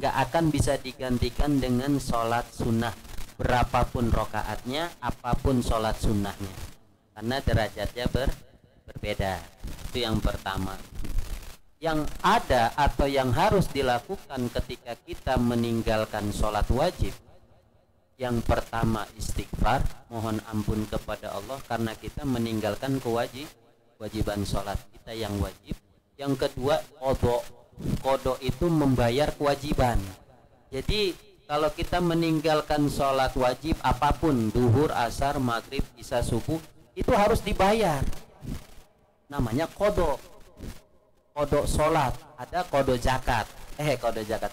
nggak akan bisa digantikan dengan sholat sunnah, berapapun rakaatnya, apapun sholat sunnahnya, karena derajatnya berbeda. Itu yang pertama. Yang ada atau yang harus dilakukan ketika kita meninggalkan sholat wajib, yang pertama istighfar, mohon ampun kepada Allah karena kita meninggalkan kewajiban sholat kita yang wajib. Yang kedua, qadha itu membayar kewajiban. Jadi kalau kita meninggalkan sholat wajib apapun, duhur, asar, maghrib, isya, subuh, itu harus dibayar. Namanya qadha. Qadha sholat, ada qadha zakat,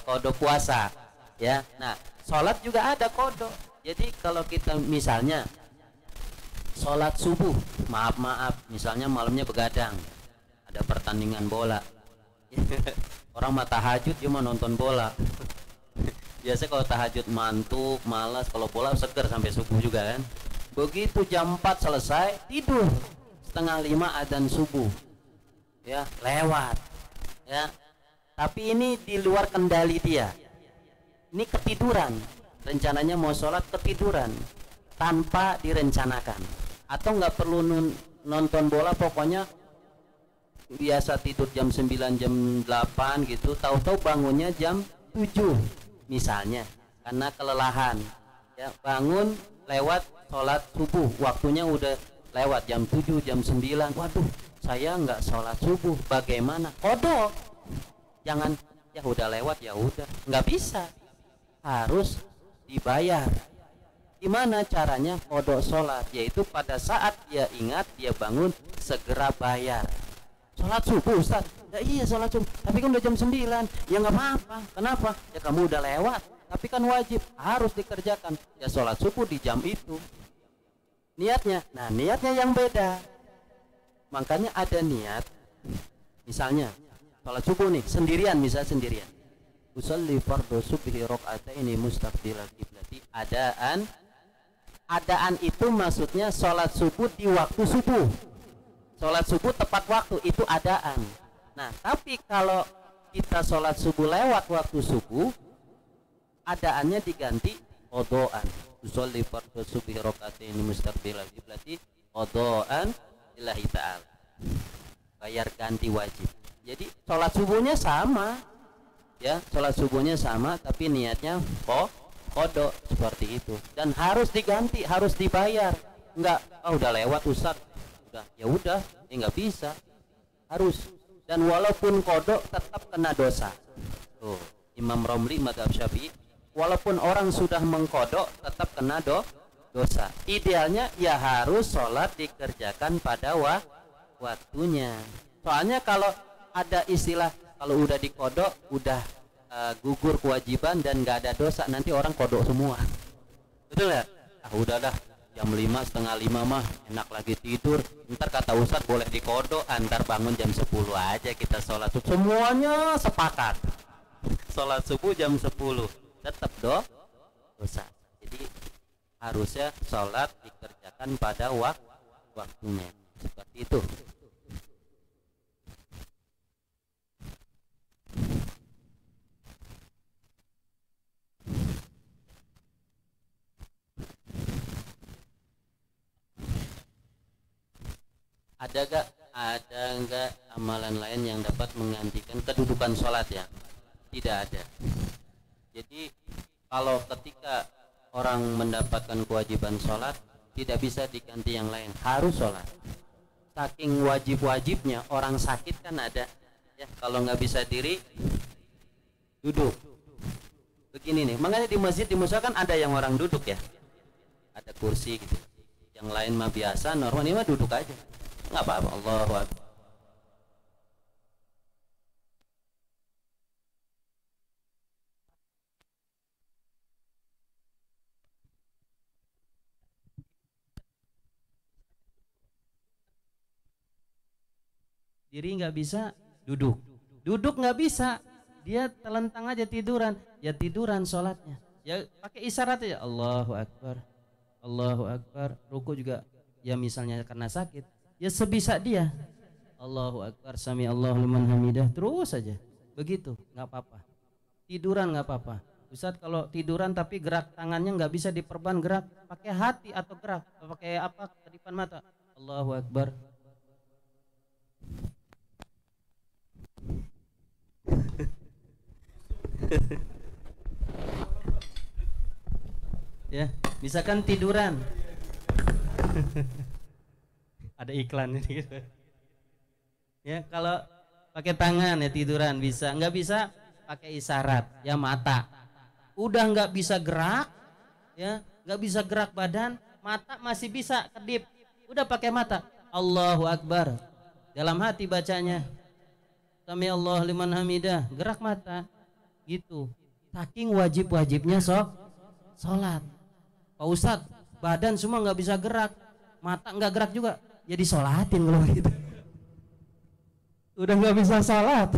qadha puasa ya. Nah, sholat juga ada qadha. Jadi kalau kita misalnya sholat subuh, maaf, misalnya malamnya begadang, ada pertandingan bola. Orang mah tahajud cuma nonton bola. Biasa kalau tahajud mantuk, malas, kalau bola seger sampai subuh juga kan. Begitu jam 4 selesai, tidur. 4:30 adzan subuh. Ya, lewat. Ya. Tapi ini di luar kendali dia. Ini ketiduran. Rencananya mau sholat, ketiduran tanpa direncanakan. Atau nggak perlu nonton bola, pokoknya biasa tidur jam 9, jam 8 gitu, tahu-tahu bangunnya jam 7 misalnya karena kelelahan ya, bangun lewat sholat subuh, waktunya udah lewat jam 7, jam 9, waduh saya nggak sholat subuh, bagaimana? Qadha. Jangan ya udah lewat, ya udah, nggak bisa, harus dibayar. Gimana caranya qadha sholat? Yaitu pada saat dia ingat, dia bangun, segera bayar. Sholat subuh Ustaz, ya iya sholat subuh, tapi kan udah jam 9, ya nggak apa-apa. Kenapa? Ya kamu udah lewat, tapi kan wajib, harus dikerjakan. Ya sholat subuh di jam itu. Niatnya, nah niatnya yang beda. Makanya ada niat, misalnya sholat subuh nih, sendirian, misalnya sendirian. Usolli fardhu subhi raka'ataini mustaqbilal qiblati adaan Adaan itu maksudnya sholat subuh di waktu subuh. Sholat subuh tepat waktu itu adaan. Nah, tapi kalau kita sholat subuh lewat waktu subuh, adaannya diganti qadaan. Usolli fardhu subhi rakaatain mustaqbilal qiblati qadaan lillahi ta'ala. Bayar ganti wajib. Jadi sholat subuhnya sama. Ya, sholat subuhnya sama tapi niatnya qada seperti itu. Dan harus diganti, harus dibayar. Enggak, udah lewat Ustaz. Udah, enggak bisa. Harus. Dan walaupun qada tetap kena dosa. Tuh, Imam Romli mazhab Syafi'i, walaupun orang sudah mengkodok tetap kena dosa. Idealnya ya harus sholat dikerjakan pada waktunya. Soalnya kalau ada istilah kalau udah dikodok udah gugur kewajiban dan nggak ada dosa, nanti orang kodok semua. Betul ya? Udahlah jam 4:30 mah enak lagi tidur. Ntar kata Ustadz boleh dikodok, antar bangun jam 10 aja kita sholat. Semuanya sepakat. Sholat subuh jam 10 tetap dosa. Jadi harusnya sholat dikerjakan pada waktunya. Seperti itu. Ada enggak amalan lain yang dapat menggantikan kedudukan sholat ya? Tidak ada. Jadi kalau ketika orang mendapatkan kewajiban sholat tidak bisa diganti yang lain, harus sholat. Saking wajib-wajibnya, orang sakit kan ada ya, kalau nggak bisa diri duduk begini nih. Makanya di masjid di musola kan ada yang orang duduk ya, ada kursi gitu. Yang lain mah biasa normal, ini mah duduk aja nggak apa-apa. Allahu Akbar. Diri nggak bisa, duduk nggak bisa, dia telentang aja tiduran, ya tiduran sholatnya, ya pakai isyarat aja, Allahu Akbar, Allahu Akbar. Ruku juga ya misalnya karena sakit, ya sebisa dia, Allahu Akbar, sami Allahu liman hamidah, terus saja begitu, nggak apa-apa. Tiduran nggak apa-apa. Ustadz kalau tiduran tapi gerak tangannya nggak bisa diperban, gerak pakai hati atau gerak pakai apa, kedipan mata, Allahu Akbar. Ya, misalkan tiduran. Ada iklan ini gitu. Ya, kalau pakai tangan ya tiduran bisa, nggak bisa pakai isyarat ya mata. Udah nggak bisa gerak, ya nggak bisa gerak badan, mata masih bisa kedip. Udah pakai mata, Allahu Akbar. Dalam hati bacanya, sami Allah liman hamidah, gerak mata, gitu. Saking wajib-wajibnya sholat. Pak Ustadz, badan semua nggak bisa gerak, mata nggak gerak juga, jadi sholatin kalau gitu. Udah nggak bisa sholat.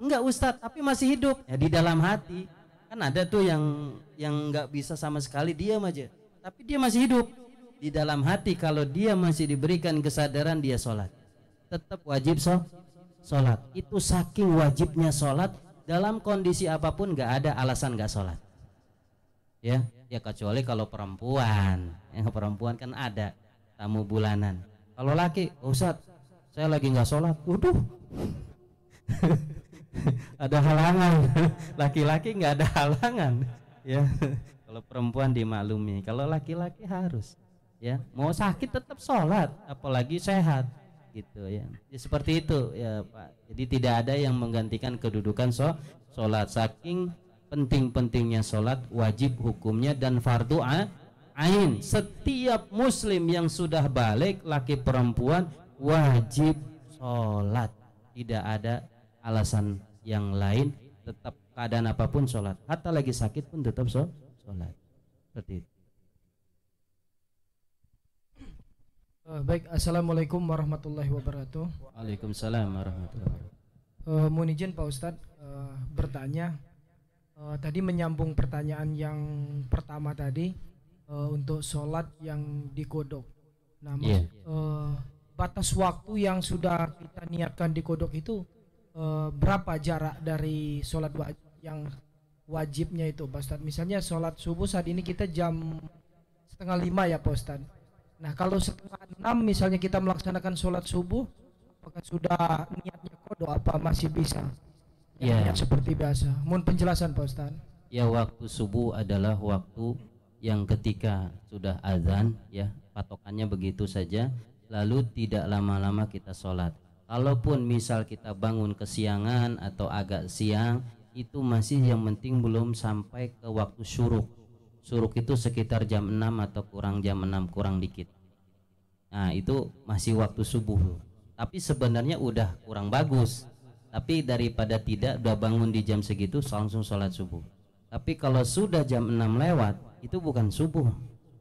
Enggak Ustadz, tapi masih hidup. Ya di dalam hati. Kan ada tuh yang nggak bisa sama sekali, diam aja. Tapi dia masih hidup. Di dalam hati kalau dia masih diberikan kesadaran, dia sholat. Tetap wajib sholat. Itu saking wajibnya sholat, dalam kondisi apapun nggak ada alasan nggak sholat. Ya kecuali kalau perempuan. Yang perempuan kan ada tamu bulanan. Kalau laki, Ustadz, saya lagi nggak sholat. Waduh. Ada halangan. Laki-laki nggak ada halangan. Ya. Kalau perempuan dimaklumi. Kalau laki-laki harus. Ya. Mau sakit tetap sholat. Apalagi sehat. Gitu ya. Ya seperti itu ya Pak. Jadi tidak ada yang menggantikan kedudukan sholat. Saking penting-pentingnya sholat, wajib hukumnya dan fardu ain. Setiap muslim yang sudah balik, laki perempuan, wajib sholat. Tidak ada alasan yang lain, tetap keadaan apapun sholat. Hatta lagi sakit pun tetap sholat. Seperti itu. Baik, assalamualaikum warahmatullahi wabarakatuh. Waalaikumsalam warahmatullahi wabarakatuh. Mohon izin Pak Ustadz bertanya. Tadi menyambung pertanyaan yang pertama tadi, untuk sholat yang dikodok. Nah, Iya. batas waktu yang sudah kita niatkan dikodok itu berapa jarak dari sholat yang wajibnya itu, Pak Ustadz? Misalnya sholat subuh saat ini kita jam 4:30 ya, Pak Ustadz. Nah, kalau 5:30 misalnya kita melaksanakan sholat subuh, apakah sudah niatnya kodok apa masih bisa? Iya. Niat seperti biasa. Mohon penjelasan, Pak Ustadz. Ya, waktu subuh adalah waktu yang ketika sudah azan, ya, patokannya begitu saja, lalu tidak lama-lama kita sholat. Kalaupun misal kita bangun kesiangan atau agak siang, itu masih yang penting belum sampai ke waktu syuruk. Syuruk itu sekitar jam 6 atau kurang, jam 6 kurang dikit. Nah, itu masih waktu subuh. Tapi sebenarnya udah kurang bagus. Tapi daripada tidak udah bangun di jam segitu langsung sholat subuh. Tapi kalau sudah jam 6 lewat, itu bukan subuh,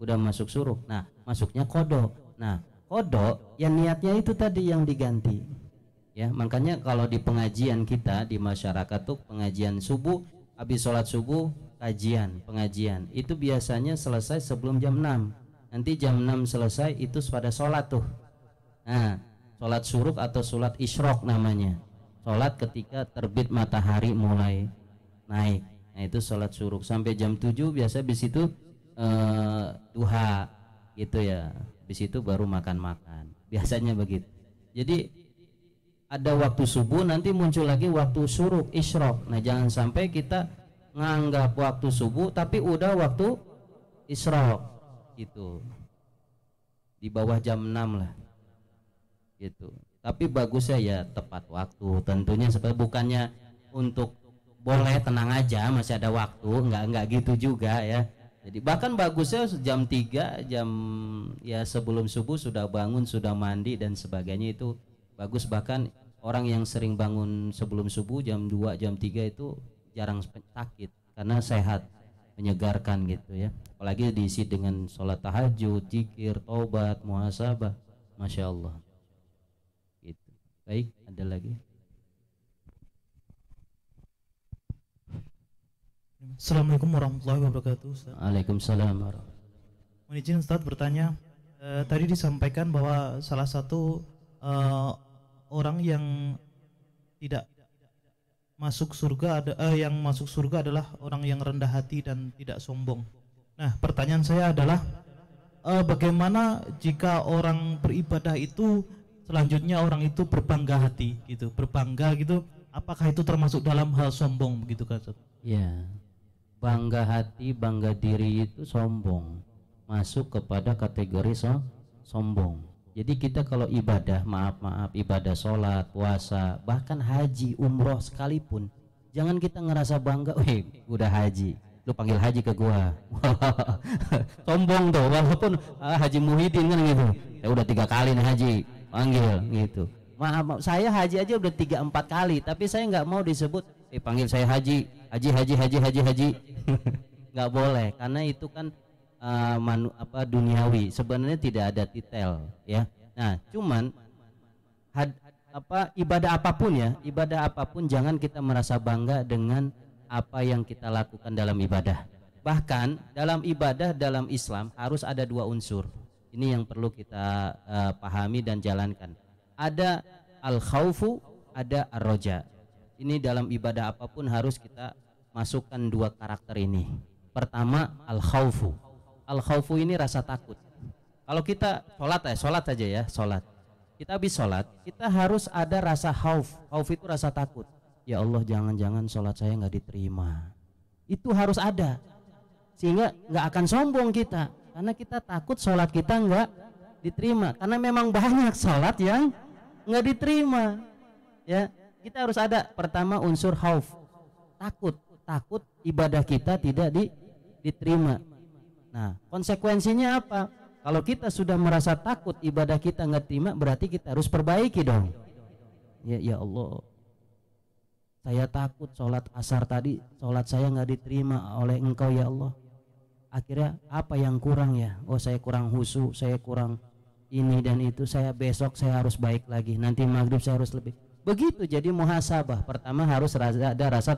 udah masuk syuruk. Nah, masuknya kodok. Nah, kodok yang niatnya itu tadi yang diganti, ya. Makanya kalau di pengajian kita di masyarakat tuh pengajian subuh, habis sholat subuh pengajian itu biasanya selesai sebelum jam 6. Nanti jam 6 selesai itu pada sholat tuh. Nah, sholat syuruk atau sholat isyrok namanya. Sholat ketika terbit matahari mulai naik. Nah, itu sholat syuruk sampai jam 7 biasa. Bis itu duha gitu ya. Bis itu baru makan-makan. Biasanya begitu. Jadi ada waktu subuh, nanti muncul lagi waktu syuruk, isyrok. Nah, jangan sampai kita nganggap waktu subuh tapi udah waktu isyrok gitu. Di bawah jam 6 lah. Gitu. Tapi bagusnya ya tepat waktu. Tentunya seperti bukannya untuk boleh tenang aja masih ada waktu, enggak gitu juga ya. Jadi bahkan bagusnya jam 3, jam ya sebelum subuh sudah bangun, sudah mandi dan sebagainya, itu bagus. Bahkan orang yang sering bangun sebelum subuh jam 2, jam 3 itu jarang sakit karena sehat, menyegarkan gitu ya. Apalagi diisi dengan sholat tahajud, zikir, taubat, muhasabah, masya Allah. Gitu. Baik, ada lagi. Assalamualaikum warahmatullahi wabarakatuh, Ustaz. Waalaikumsalam warahmatullahi. Mohon izin Ustaz bertanya. Tadi disampaikan bahwa salah satu orang yang tidak masuk surga yang masuk surga adalah orang yang rendah hati dan tidak sombong. Nah, pertanyaan saya adalah bagaimana jika orang beribadah itu selanjutnya orang itu berbangga hati gitu, berbangga gitu, apakah itu termasuk dalam hal sombong begitu kan, Ustaz? Ya. Bangga hati, bangga diri itu sombong, masuk kepada kategori sombong. Jadi kita kalau ibadah, maaf ibadah sholat, puasa, bahkan haji, umroh sekalipun, jangan kita ngerasa bangga, udah haji, lu panggil haji ke gua. Sombong tuh, walaupun Haji Muhyiddin kan gitu, ya udah 3 kali nih haji, panggil gitu. Maaf, saya haji aja udah 3-4 kali, tapi saya nggak mau disebut panggil saya haji nggak boleh, karena itu kan duniawi, sebenarnya tidak ada titel ya. Nah, cuman ibadah apapun jangan kita merasa bangga dengan apa yang kita lakukan dalam ibadah. Bahkan dalam ibadah dalam Islam harus ada 2 unsur. Ini yang perlu kita pahami dan jalankan. Ada al-khaufu, ada ar-roja. Ini dalam ibadah apapun harus kita masukkan 2 karakter ini. Pertama, al-khaufu. Al-khaufu ini rasa takut. Kalau kita sholat aja ya, sholat. Kita habis sholat, kita harus ada rasa khauf. Khauf itu rasa takut. Ya Allah, jangan-jangan sholat saya nggak diterima. Itu harus ada. Sehingga nggak akan sombong kita. Karena kita takut sholat kita nggak diterima. Karena memang banyak sholat yang nggak diterima. Ya. Kita harus ada pertama unsur khauf, takut ibadah kita tidak diterima. Nah, konsekuensinya apa? Kalau kita sudah merasa takut ibadah kita nggak terima, berarti kita harus perbaiki dong. Ya Allah, saya takut sholat asar tadi, sholat saya nggak diterima oleh Engkau ya Allah. Akhirnya apa yang kurang ya? Oh, saya kurang khusyuk, saya kurang ini dan itu. Saya besok saya harus baik lagi. Nanti maghrib saya harus lebih. Begitu, jadi muhasabah. Pertama harus ada rasa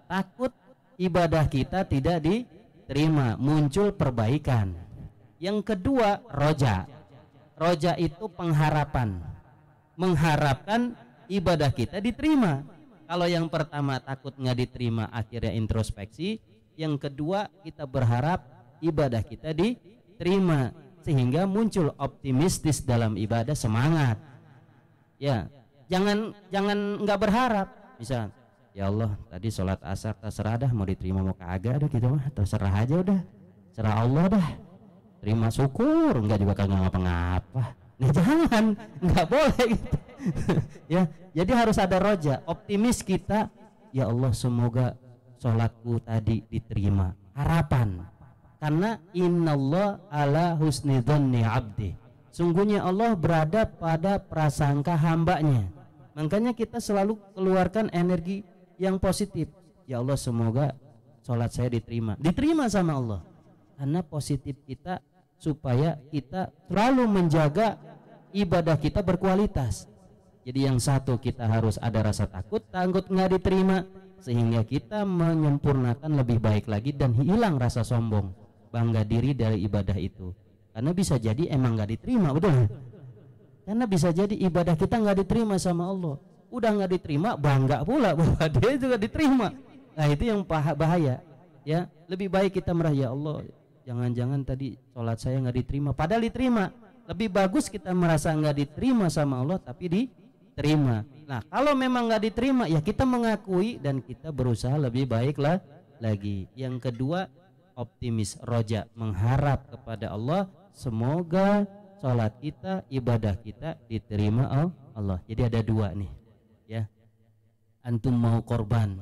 takut ibadah kita tidak diterima, muncul perbaikan. Yang kedua, roja. Roja itu pengharapan, mengharapkan ibadah kita diterima. Kalau yang pertama takut nggak diterima, akhirnya introspeksi. Yang kedua, kita berharap ibadah kita diterima, sehingga muncul optimistis dalam ibadah, semangat. Ya, jangan nggak berharap. Misal, ya Allah, tadi sholat asar terserah dah, mau diterima mau kagak dah gitu mah, terserah aja udah, serah Allah dah. Terima syukur, enggak juga kagak ngapa-ngapa. Nah, jangan, enggak boleh gitu. Ya, jadi harus ada roja, optimis kita, ya Allah semoga sholatku tadi diterima. Harapan. Karena innallah ala husni dzanni abdi. Sungguhnya Allah berada pada prasangka hambanya. Makanya kita selalu keluarkan energi yang positif. Ya Allah semoga sholat saya diterima. Diterima sama Allah. Karena positif kita supaya kita selalu menjaga ibadah kita berkualitas. Jadi yang satu, kita harus ada rasa takut nggak diterima, sehingga kita menyempurnakan lebih baik lagi dan hilang rasa sombong, bangga diri dari ibadah itu. Karena bisa jadi emang nggak diterima, betul? Karena bisa jadi ibadah kita nggak diterima sama Allah, udah nggak diterima bangga pula bahwa dia juga diterima. Nah itu yang bahaya. Ya, lebih baik kita merasa, ya Allah, jangan-jangan tadi sholat saya nggak diterima, padahal diterima. Lebih bagus kita merasa nggak diterima sama Allah tapi diterima. Nah kalau memang nggak diterima, ya kita mengakui dan kita berusaha lebih baik lah lagi. Yang kedua, optimis, roja, mengharap kepada Allah semoga sholat kita, ibadah kita diterima Allah. Jadi ada dua nih, ya. Antum mau korban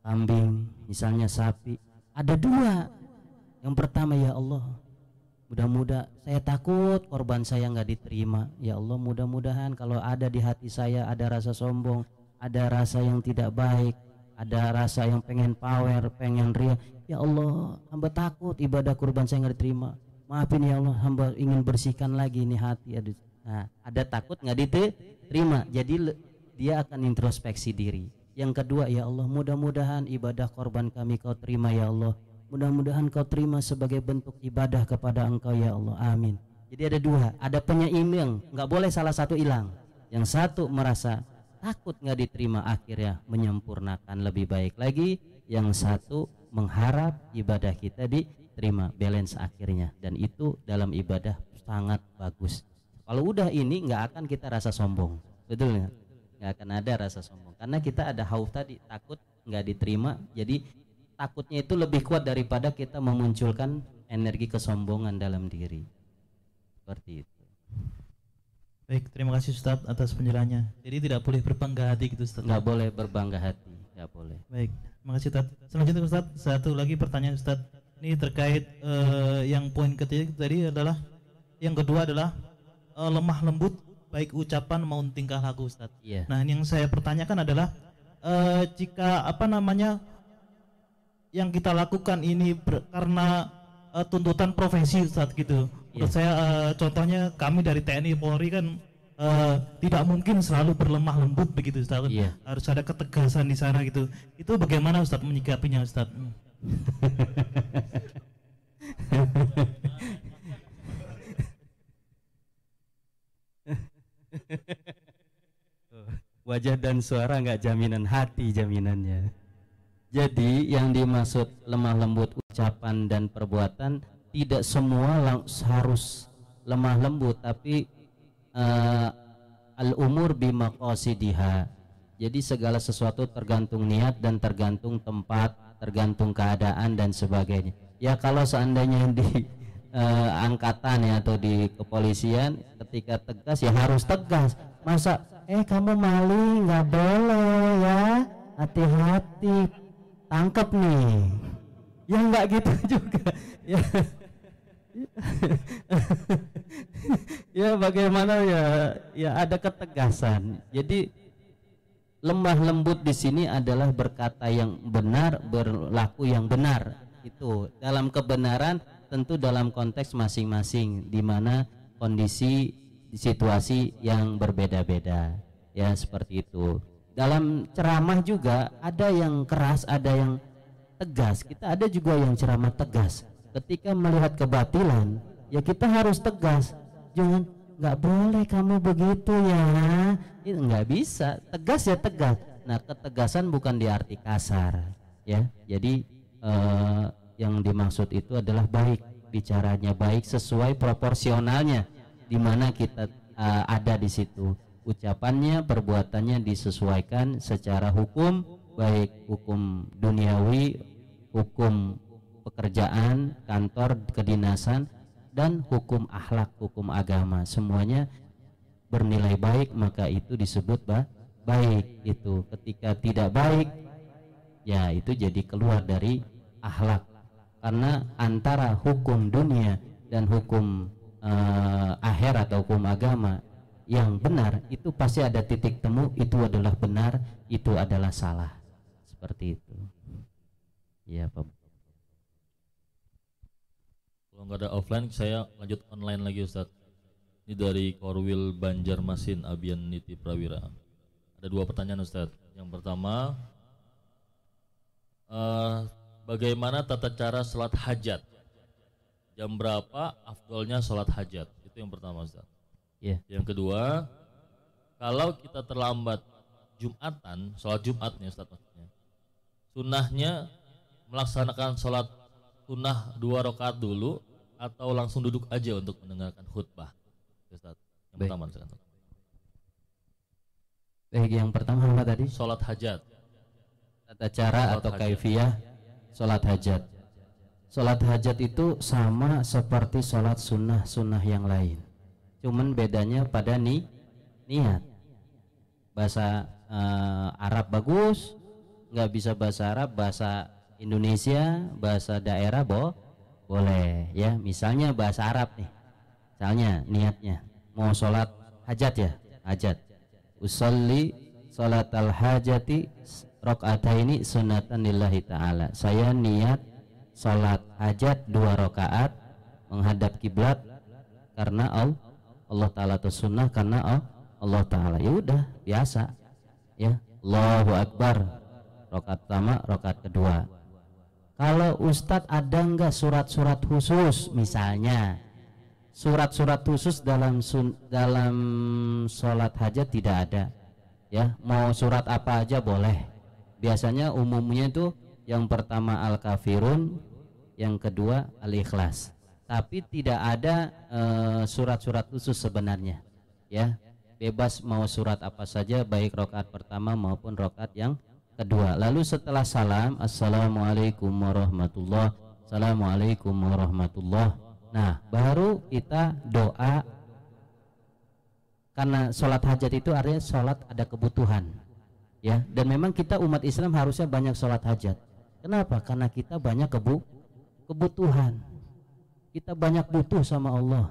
kambing, misalnya sapi, ada dua. Yang pertama, ya Allah, mudah-mudahan saya takut korban saya nggak diterima. Ya Allah, mudah-mudahan kalau ada di hati saya ada rasa sombong, ada rasa yang tidak baik, ada rasa yang pengen power, pengen ria, ya Allah, hamba takut ibadah kurban saya nggak diterima. Maafin ya Allah, hamba ingin bersihkan lagi ini hati. Nah, ada takut nggak diterima, jadi dia akan introspeksi diri. Yang kedua, ya Allah, mudah-mudahan ibadah korban kami kau terima ya Allah. Mudah-mudahan kau terima sebagai bentuk ibadah kepada engkau ya Allah, amin. Jadi ada dua, ada penyeimbang, nggak boleh salah satu hilang. Yang satu merasa takut nggak diterima, akhirnya menyempurnakan lebih baik lagi. Yang satu mengharap ibadah kita diterima, balance akhirnya. Dan itu dalam ibadah sangat bagus. Kalau udah ini nggak akan kita rasa sombong, betul nggak? Nggak akan ada rasa sombong karena kita ada khauf tadi, takut nggak diterima. Jadi takutnya itu lebih kuat daripada kita memunculkan energi kesombongan dalam diri. Seperti itu. Baik, terima kasih Ustadz atas penjelasannya. Jadi tidak boleh berbangga hati gitu Ustadz. Nggak boleh berbangga hati, nggak boleh. Baik, terima kasih Ustadz. Selanjutnya Ustadz, satu lagi pertanyaan Ustadz. Ini terkait yang poin ketiga tadi adalah, yang kedua adalah lemah lembut baik ucapan maupun tingkah laku Ustadz. Iya. Nah, yang saya pertanyakan adalah jika yang kita lakukan ini karena tuntutan profesi Ustadz gitu. Menurut saya contohnya kami dari TNI Polri kan tidak mungkin selalu berlemah lembut begitu Ustadz. Iya. Harus ada ketegasan di sana gitu. Itu bagaimana Ustadz menyikapinya Ustadz? Wajah dan suara nggak jaminan, hati jaminannya. Jadi yang dimaksud lemah lembut ucapan dan perbuatan, tidak semua harus lemah lembut, tapi al-umur bimaqasidiha. Jadi segala sesuatu tergantung niat dan tergantung tempat, tergantung keadaan dan sebagainya. Ya kalau seandainya di angkatan ya atau di kepolisian, ketika tegas ya harus tegas. Masa kamu maling nggak boleh ya, hati-hati, tangkap nih. Ya nggak gitu juga ya. Ya bagaimana ya ada ketegasan. Jadi lemah lembut di sini adalah berkata yang benar, berlaku yang benar. Itu dalam kebenaran, tentu dalam konteks masing-masing, di mana kondisi situasi yang berbeda-beda, ya seperti itu. Dalam ceramah juga ada yang keras, ada yang tegas. Kita ada juga yang ceramah tegas. Ketika melihat kebatilan, ya kita harus tegas. Jangan, nggak boleh kamu begitu ya. Itu nggak bisa. Tegas ya tegas. Nah, ketegasan bukan di arti kasar, ya. Jadi yang dimaksud itu adalah baik, bicaranya baik sesuai proporsionalnya, di mana kita ada di situ. Ucapannya, perbuatannya disesuaikan secara hukum, baik hukum duniawi, hukum pekerjaan, kantor, kedinasan, dan hukum akhlak, hukum agama. Semuanya bernilai baik, maka itu disebut baik. Itu ketika tidak baik, ya itu jadi keluar dari akhlak. Karena antara hukum dunia dan hukum akhirat atau hukum agama yang benar itu pasti ada titik temu, itu adalah benar, itu adalah salah. Seperti itu. Ya, Pak. Kalau nggak ada offline, saya lanjut online lagi, Ustadz. Ini dari Korwil Banjarmasin, Abian Niti Prawira. Ada 2 pertanyaan, Ustadz. Yang pertama, bagaimana tata cara sholat hajat? Jam berapa afdolnya sholat hajat? Itu yang pertama, Ustadz. Yeah. Yang kedua, kalau kita terlambat Jumatan, sholat Jumatnya, Ustadz, maksudnya, sunnahnya melaksanakan sholat sunnah 2 rakaat dulu atau langsung duduk aja untuk mendengarkan khutbah, Ustadz? Yang pertama, Ustadz. Yang pertama apa tadi? Sholat hajat. Tata cara Sholat atau hajat. kaifiyah sholat hajat. Sholat hajat itu sama seperti sholat sunnah yang lain. Cuman bedanya pada niat. Bahasa Arab bagus, nggak bisa bahasa Arab, bahasa Indonesia, bahasa daerah boleh ya. Misalnya bahasa Arab nih, misalnya niatnya mau sholat hajat ya, hajat. Usolli sholatal hajati rakaataini sunnatan lillahi ta'ala. Saya niat sholat hajat 2 rakaat menghadap kiblat karena Allah Ta'ala, atau sunnah karena Allah Ta'ala. Ya udah biasa ya, Allahu Akbar rakaat pertama, rakaat kedua. Kalau Ustadz ada enggak surat-surat khusus, misalnya surat-surat khusus dalam sholat hajat tidak ada ya, mau surat apa aja boleh. Biasanya umumnya itu yang pertama Al-Kafirun, yang kedua Al-Ikhlas. Tapi tidak ada surat-surat khusus sebenarnya ya, bebas mau surat apa saja, baik rakaat pertama maupun rakaat yang kedua. Lalu setelah salam, assalamualaikum warahmatullah, assalamualaikum warahmatullah. Nah baru kita doa, karena sholat hajat itu artinya sholat ada kebutuhan ya, dan memang kita umat Islam harusnya banyak sholat hajat. Kenapa? Karena kita banyak kebutuhan. Kita banyak butuh sama Allah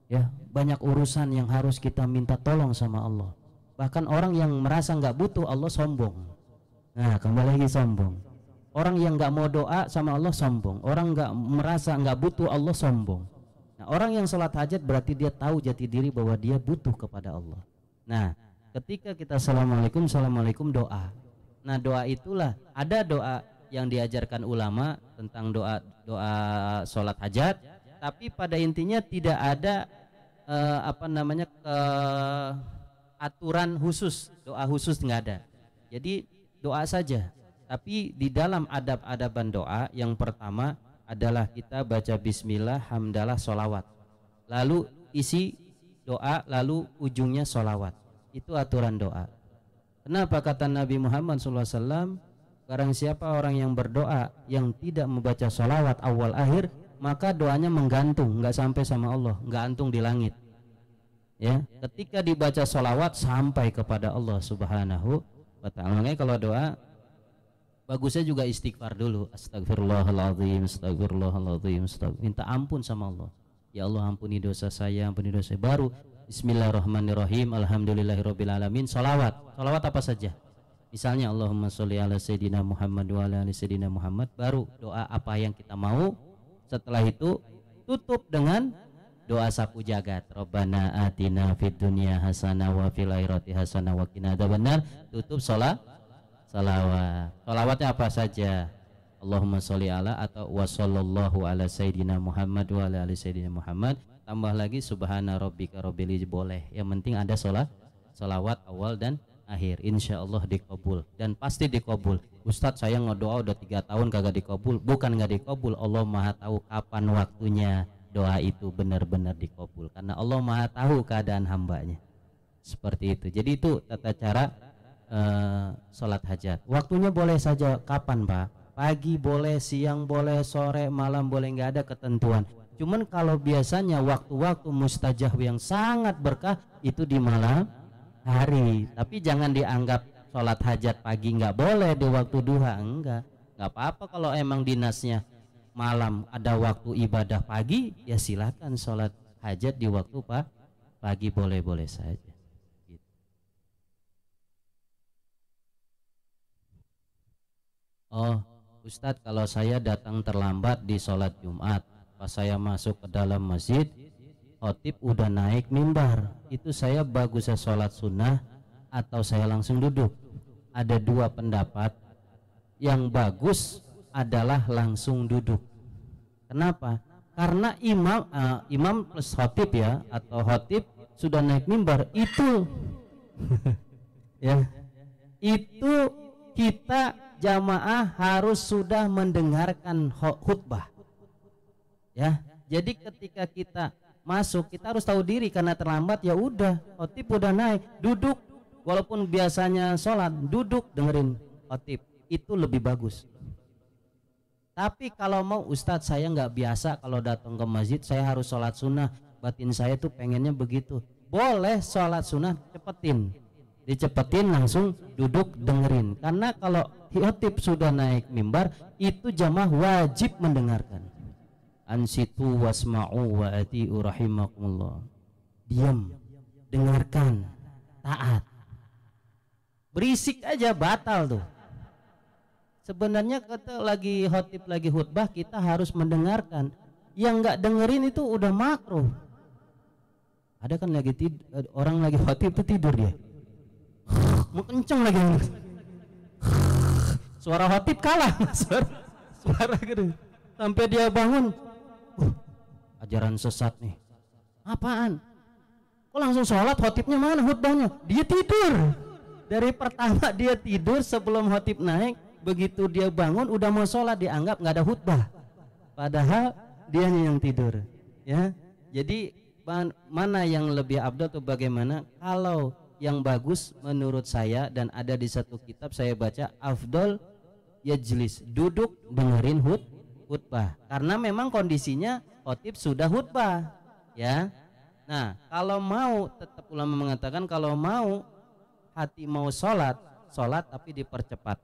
ya, banyak urusan yang harus kita minta tolong sama Allah. Bahkan orang yang merasa nggak butuh Allah sombong. Nah kembali lagi sombong. Orang yang nggak mau doa sama Allah sombong. Orang nggak merasa nggak butuh Allah sombong. Nah orang yang sholat hajat berarti dia tahu jati diri bahwa dia butuh kepada Allah. Nah ketika kita assalamualaikum, assalamualaikum, doa. Nah doa itulah, ada doa yang diajarkan ulama tentang doa sholat hajat, tapi pada intinya tidak ada aturan khusus, doa khusus nggak ada. Jadi doa saja. Tapi di dalam adab-adaban doa yang pertama adalah kita baca bismillah, hamdalah, sholawat. Lalu isi doa, lalu ujungnya sholawat. Itu aturan doa. Kenapa kata Nabi Muhammad SAW, barang siapa orang yang berdoa yang tidak membaca sholawat awal akhir, maka doanya menggantung, nggak sampai sama Allah, nggak antung di langit. Ya, ketika dibaca sholawat sampai kepada Allah Subhanahu wa Ta'ala. Makanya kalau doa bagusnya juga istighfar dulu, astagfirullahaladzim, astagfirullahaladzim, minta ampun sama Allah. Ya Allah ampuni dosa saya, ampuni dosa saya. Baru bismillahirrahmanirrahim, alhamdulillahirrabbilalamin, sholawat. Sholawat apa saja, misalnya Allahumma sholli ala sayyidina Muhammad wa ala ali sayyidina Muhammad. Baru doa apa yang kita mau. Setelah itu tutup dengan doa sapu jagat, Rabbana atina fid dunya hasanah wa fil akhirati hasanah wa qina adzabannar. Tutup salawat. Salawatnya apa saja, Allahumma sholli ala atau wa sallallahu ala sayyidina Muhammad wa ala ali sayyidina Muhammad, tambah lagi subhana rabbika rabbil izzati, boleh. Yang penting ada sholawat awal dan akhir, insya Allah dikabul dan pasti dikabul. Ustadz saya ngedoa udah 3 tahun kagak dikabul. Bukan nggak dikabul, Allah maha tahu kapan waktunya doa itu benar-benar dikabul, karena Allah maha tahu keadaan hambanya. Seperti itu. Jadi itu tata cara sholat hajat. Waktunya boleh saja kapan Pak, pagi boleh, siang boleh, sore, malam boleh, nggak ada ketentuan. Cuman kalau biasanya waktu-waktu mustajab yang sangat berkah itu di malam hari. Tapi jangan dianggap sholat hajat pagi nggak boleh, di waktu duha nggak apa-apa. Kalau emang dinasnya malam ada waktu ibadah pagi, ya silakan sholat hajat di waktu pagi, boleh-boleh saja. Gitu. Oh Ustadz, kalau saya datang terlambat di sholat Jumat, pas saya masuk ke dalam masjid khotib udah naik mimbar, itu saya bagus saya sholat sunnah atau saya langsung duduk? Ada 2 pendapat. Yang bagus adalah langsung duduk. Kenapa? Karena imam plus khotib ya, atau khotib sudah naik mimbar itu ya, itu kita jamaah harus sudah mendengarkan khutbah ya. Jadi ketika kita masuk kita harus tahu diri, karena terlambat ya udah, khotib udah naik, duduk. Walaupun biasanya sholat duduk dengerin khotib, itu lebih bagus. Tapi kalau mau Ustadz saya nggak biasa kalau datang ke masjid saya harus sholat sunnah, batin saya tuh pengennya begitu, boleh sholat sunnah dicepetin langsung duduk dengerin. Karena kalau khotib sudah naik mimbar itu jamaah wajib mendengarkan. Ansitu wasma'u wa ati'u rahimakumullah. Diam, dengarkan, taat. Berisik aja batal tuh. Sebenarnya kita lagi khotib lagi khutbah kita harus mendengarkan. Yang nggak dengerin itu udah makruh. Ada kan lagi orang lagi khotib tuh tidur dia. Mau kenceng lagi. Suara khotib kalah suara gitu. Sampai dia bangun. Ajaran sesat nih. Apaan? Kok langsung sholat, khotibnya mana khutbahnya? Dia tidur. Dari pertama dia tidur sebelum khotib naik, begitu dia bangun udah mau sholat dianggap nggak ada khutbah. Padahal dianya yang tidur. Ya, jadi mana yang lebih abdul atau bagaimana? Kalau yang bagus menurut saya dan ada di satu kitab saya baca, afdol yajlis, duduk dengerin khutbah. Karena memang kondisinya khotib sudah khutbah. Ya. Nah, kalau mau, tetap ulama mengatakan kalau mau hati mau sholat tapi dipercepat.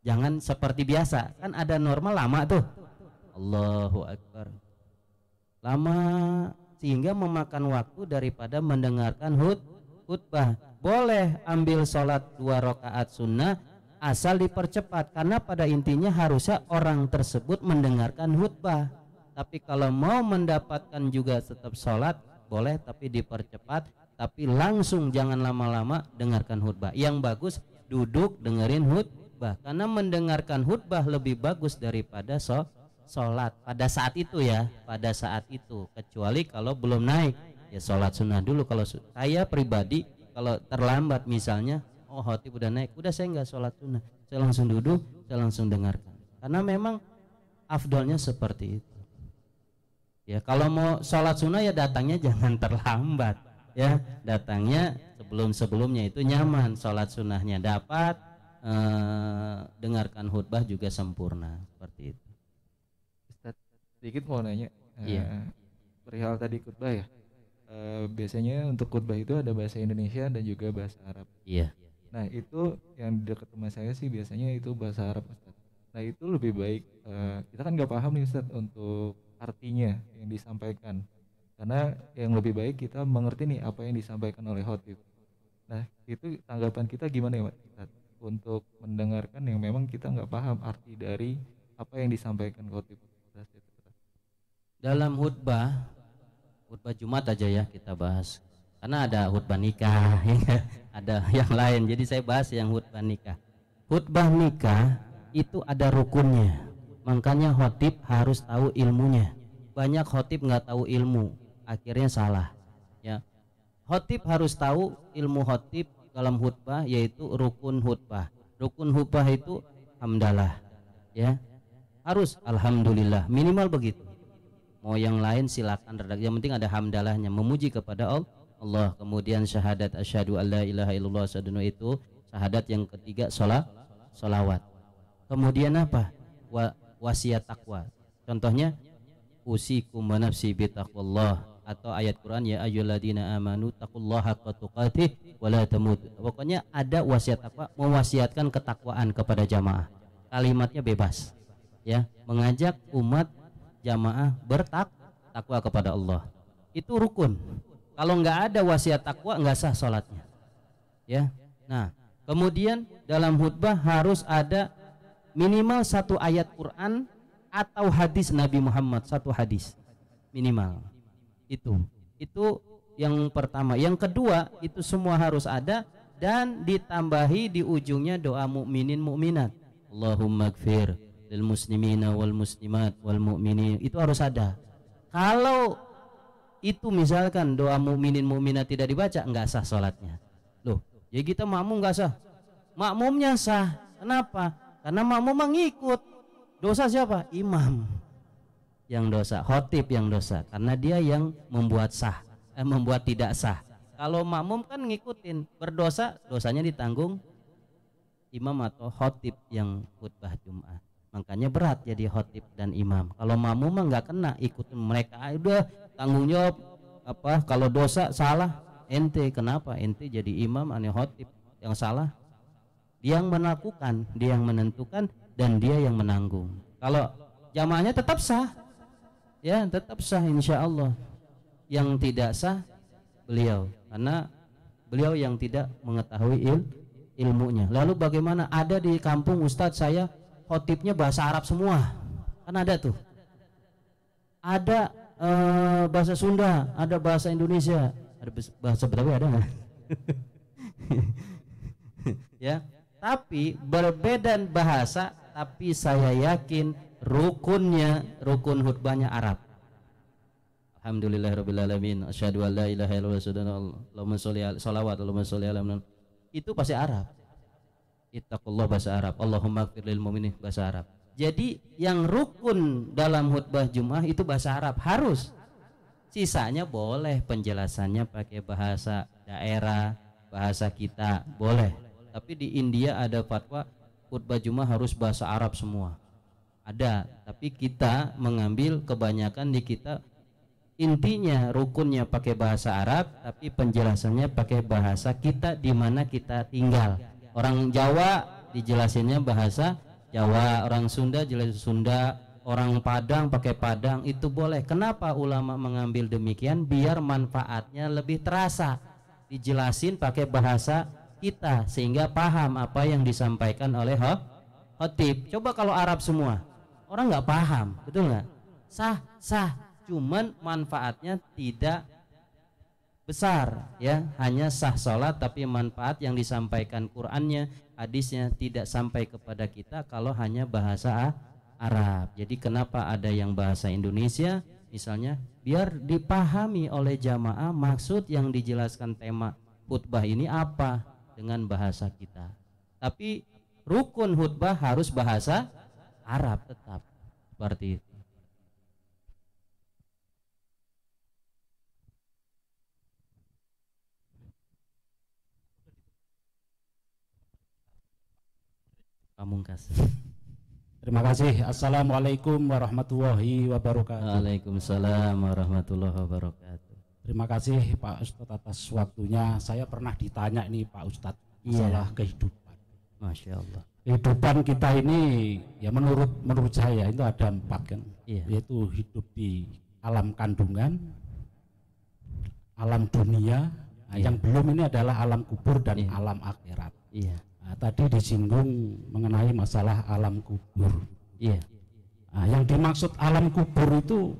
Jangan seperti biasa, kan ada normal lama tuh. Allahu Akbar. Lama sehingga memakan waktu daripada mendengarkan khutbah. Boleh ambil sholat 2 rakaat sunnah asal dipercepat, karena pada intinya harusnya orang tersebut mendengarkan khutbah. Tapi kalau mau mendapatkan juga tetap sholat boleh, tapi dipercepat, tapi langsung jangan lama-lama dengarkan khutbah. Yang bagus duduk dengerin khutbah, karena mendengarkan khutbah lebih bagus daripada sholat pada saat itu ya, pada saat itu. Kecuali kalau belum naik ya sholat sunnah dulu. Kalau saya pribadi kalau terlambat misalnya, oh khotib udah naik, udah saya nggak sholat sunnah, saya langsung duduk, saya langsung dengarkan, karena memang afdolnya seperti itu. Ya, kalau mau sholat sunnah ya datangnya jangan terlambat ya, datangnya sebelumnya itu nyaman, sholat sunnahnya dapat, dengarkan khutbah juga sempurna, seperti itu. Ustaz, sedikit mau nanya. Iya. Perihal tadi khutbah ya, biasanya untuk khutbah itu ada bahasa Indonesia dan juga bahasa Arab. Iya. Nah itu yang dekat rumah saya sih biasanya itu bahasa Arab Ustaz. Nah itu lebih baik, kita kan nggak paham nih Ustaz untuk artinya yang disampaikan, karena yang lebih baik kita mengerti nih apa yang disampaikan oleh khotib. Nah itu tanggapan kita gimana ya Ustaz, untuk mendengarkan yang memang kita nggak paham arti dari apa yang disampaikan khotib. Dalam khutbah Jumat aja ya kita bahas, karena ada khutbah nikah ya, ada yang lain, jadi saya bahas yang khutbah nikah. Khutbah nikah itu ada rukunnya. Makanya khotib harus tahu ilmunya. Banyak khotib nggak tahu ilmu, akhirnya salah. Ya, khotib harus tahu ilmu khotib dalam khutbah, yaitu rukun khutbah. Rukun khutbah itu hamdalah, ya harus alhamdulillah, minimal begitu. Mau yang lain silakan, yang penting ada hamdalahnya, memuji kepada Allah. Kemudian syahadat asyhadu alla ilaha illallah, itu syahadat yang ketiga, sholawat. Kemudian apa? Wasiat takwa. Contohnya usikum wa nafsi bitaqwallah, atau ayat Quran ya ayyuhalladzina amanu taqullaha haqqa tuqatih wa la tamut. Pokoknya ada wasiat takwa, mewasiatkan ketakwaan kepada jamaah. Kalimatnya bebas, ya, mengajak umat jamaah bertakwa kepada Allah. Itu rukun. Kalau nggak ada wasiat takwa nggak sah sholatnya, ya. Nah, kemudian dalam khutbah harus ada minimal satu ayat Quran atau hadis Nabi Muhammad, satu hadis minimal. Itu yang pertama. Yang kedua, itu semua harus ada dan ditambahi di ujungnya doa mukminin mukminat. Allahumma gfir lil muslimina wal muslimat wal mu'minin. Itu harus ada. Kalau itu misalkan doa mukminin mukminat tidak dibaca, nggak sah sholatnya. Loh, jadi kita makmum nggak sah? Makmumnya sah. Kenapa? Karena makmum mengikut. Dosa siapa? Imam yang dosa, khotib yang dosa, karena dia yang membuat sah, membuat tidak sah. Kalau makmum kan ngikutin, berdosa, dosanya ditanggung imam atau khotib yang khutbah Jumat. Makanya berat jadi khotib dan imam. Kalau makmum mah nggak kena, ikutin mereka, udah tanggung jawab. Apa kalau dosa salah ente, kenapa ente jadi imam ane khotib? Yang salah dia yang melakukan, dia yang menentukan, dan dia yang menanggung. Kalau jamaahnya tetap sah, ya tetap sah insya Allah. Yang tidak sah beliau, karena beliau yang tidak mengetahui ilmunya. Lalu bagaimana? Ada di kampung Ustadz saya khotibnya bahasa Arab semua, kan ada tuh. Ada bahasa Sunda, ada bahasa Indonesia, ada bahasa Betawi, ada nggak? Ya, tapi berbeda bahasa, tapi saya yakin rukunnya, rukun khutbahnya Arab. Alhamdulillahirabbil alamin, asyhadu an la ilaha illallah, Allahumma sholli ala salawat, Allahumma sholli ala. Itu bahasa Arab. Ittaqullah bahasa Arab, Allahumma ighfir lil mu'minin bahasa Arab. Jadi yang rukun dalam khutbah Jumat itu bahasa Arab harus. Sisanya boleh penjelasannya pakai bahasa daerah, bahasa kita boleh. Tapi di India ada fatwa khutbah Jumat harus bahasa Arab semua. Ada, tapi kita mengambil kebanyakan di kita intinya rukunnya pakai bahasa Arab, tapi penjelasannya pakai bahasa kita di mana kita tinggal. Orang Jawa dijelasinnya bahasa Jawa, orang Sunda jelasin Sunda, orang Padang pakai Padang, itu boleh. Kenapa ulama mengambil demikian? Biar manfaatnya lebih terasa. Dijelasin pakai bahasa kita sehingga paham apa yang disampaikan oleh khotib. Coba kalau Arab semua, orang nggak paham, betul nggak? Sah, cuman manfaatnya tidak besar, ya. Hanya sah sholat, tapi manfaat yang disampaikan Qurannya, hadisnya tidak sampai kepada kita kalau hanya bahasa Arab. Jadi kenapa ada yang bahasa Indonesia misalnya? Biar dipahami oleh jamaah maksud yang dijelaskan tema khutbah ini apa dengan bahasa kita. Tapi rukun khutbah harus bahasa Arab tetap, seperti itu. Pamungkas. Terima kasih. Assalamualaikum warahmatullahi wabarakatuh. Waalaikumsalam warahmatullahi wabarakatuh. Terima kasih Pak Ustadz atas waktunya. Saya pernah ditanya ini Pak Ustadz masalah kehidupan. Masya Allah. Kehidupan kita ini ya menurut saya itu ada 4 kan, yaitu hidup di alam kandungan, alam dunia, yang belum ini adalah alam kubur dan alam akhirat. Nah, tadi disinggung mengenai masalah alam kubur. Nah, yang dimaksud alam kubur itu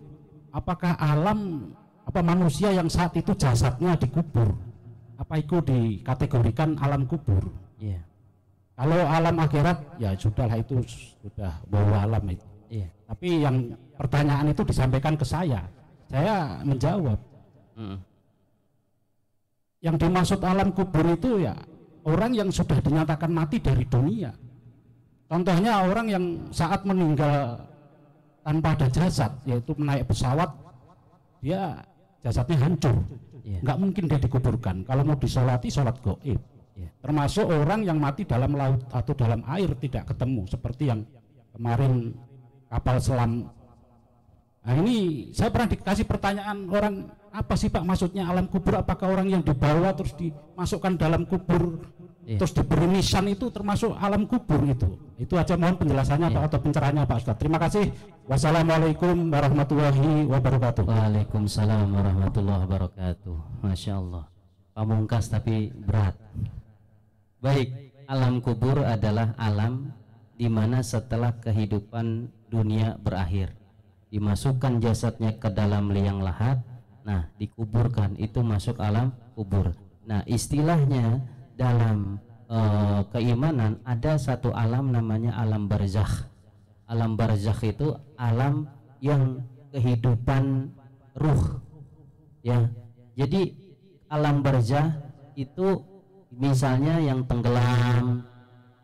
apakah alam manusia yang saat itu jasadnya dikubur? Apa itu dikategorikan alam kubur? Kalau alam akhirat ya sudahlah, itu sudah bawa alam itu. Iya. Tapi yang pertanyaan itu disampaikan ke saya menjawab. Yang dimaksud alam kubur itu ya orang yang sudah dinyatakan mati dari dunia. Contohnya orang yang saat meninggal tanpa ada jasad, yaitu naik pesawat, dia jasadnya hancur, nggak mungkin dia dikuburkan. Kalau mau disolati, sholat gaib. Termasuk orang yang mati dalam laut atau dalam air tidak ketemu, seperti yang kemarin kapal selam. Nah ini saya pernah dikasih pertanyaan orang, apa sih Pak maksudnya alam kubur? Apakah orang yang dibawa terus dimasukkan dalam kubur, terus diberi nisan itu termasuk alam kubur itu? Itu aja, mohon penjelasannya Pak, atau pencerahannya Pak Ustadz. Terima kasih. Wassalamualaikum warahmatullahi wabarakatuh. Waalaikumsalam warahmatullahi wabarakatuh. Masya Allah, pamungkas tapi berat. Baik, alam kubur adalah alam di mana setelah kehidupan dunia berakhir, dimasukkan jasadnya ke dalam liang lahat, nah dikuburkan, itu masuk alam kubur. Nah istilahnya dalam keimanan ada satu alam namanya alam barzakh. Alam barzakh itu alam yang kehidupan ruh, ya. Jadi alam barzakh itu misalnya yang tenggelam,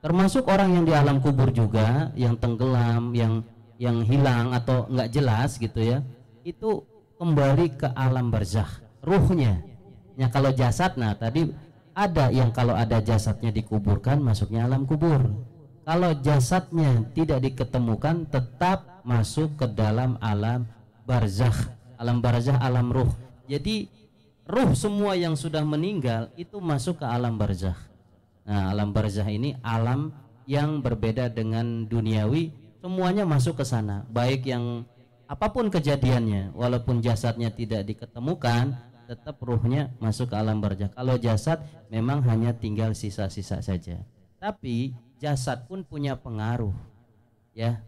termasuk orang yang di alam kubur juga, yang tenggelam, yang hilang atau nggak jelas gitu ya, itu kembali ke alam barzakh ruhnya. Ya kalau jasad, nah tadi ada yang kalau ada jasadnya dikuburkan masuknya alam kubur. Kalau jasadnya tidak diketemukan tetap masuk ke dalam alam barzakh. Alam barzakh alam ruh. Jadi ruh semua yang sudah meninggal itu masuk ke alam barzakh. Nah, alam barzakh ini alam yang berbeda dengan duniawi, semuanya masuk ke sana. Baik yang apapun kejadiannya, walaupun jasadnya tidak diketemukan, tetap ruhnya masuk ke alam barzakh. Kalau jasad memang hanya tinggal sisa-sisa saja. Tapi jasad pun punya pengaruh, ya.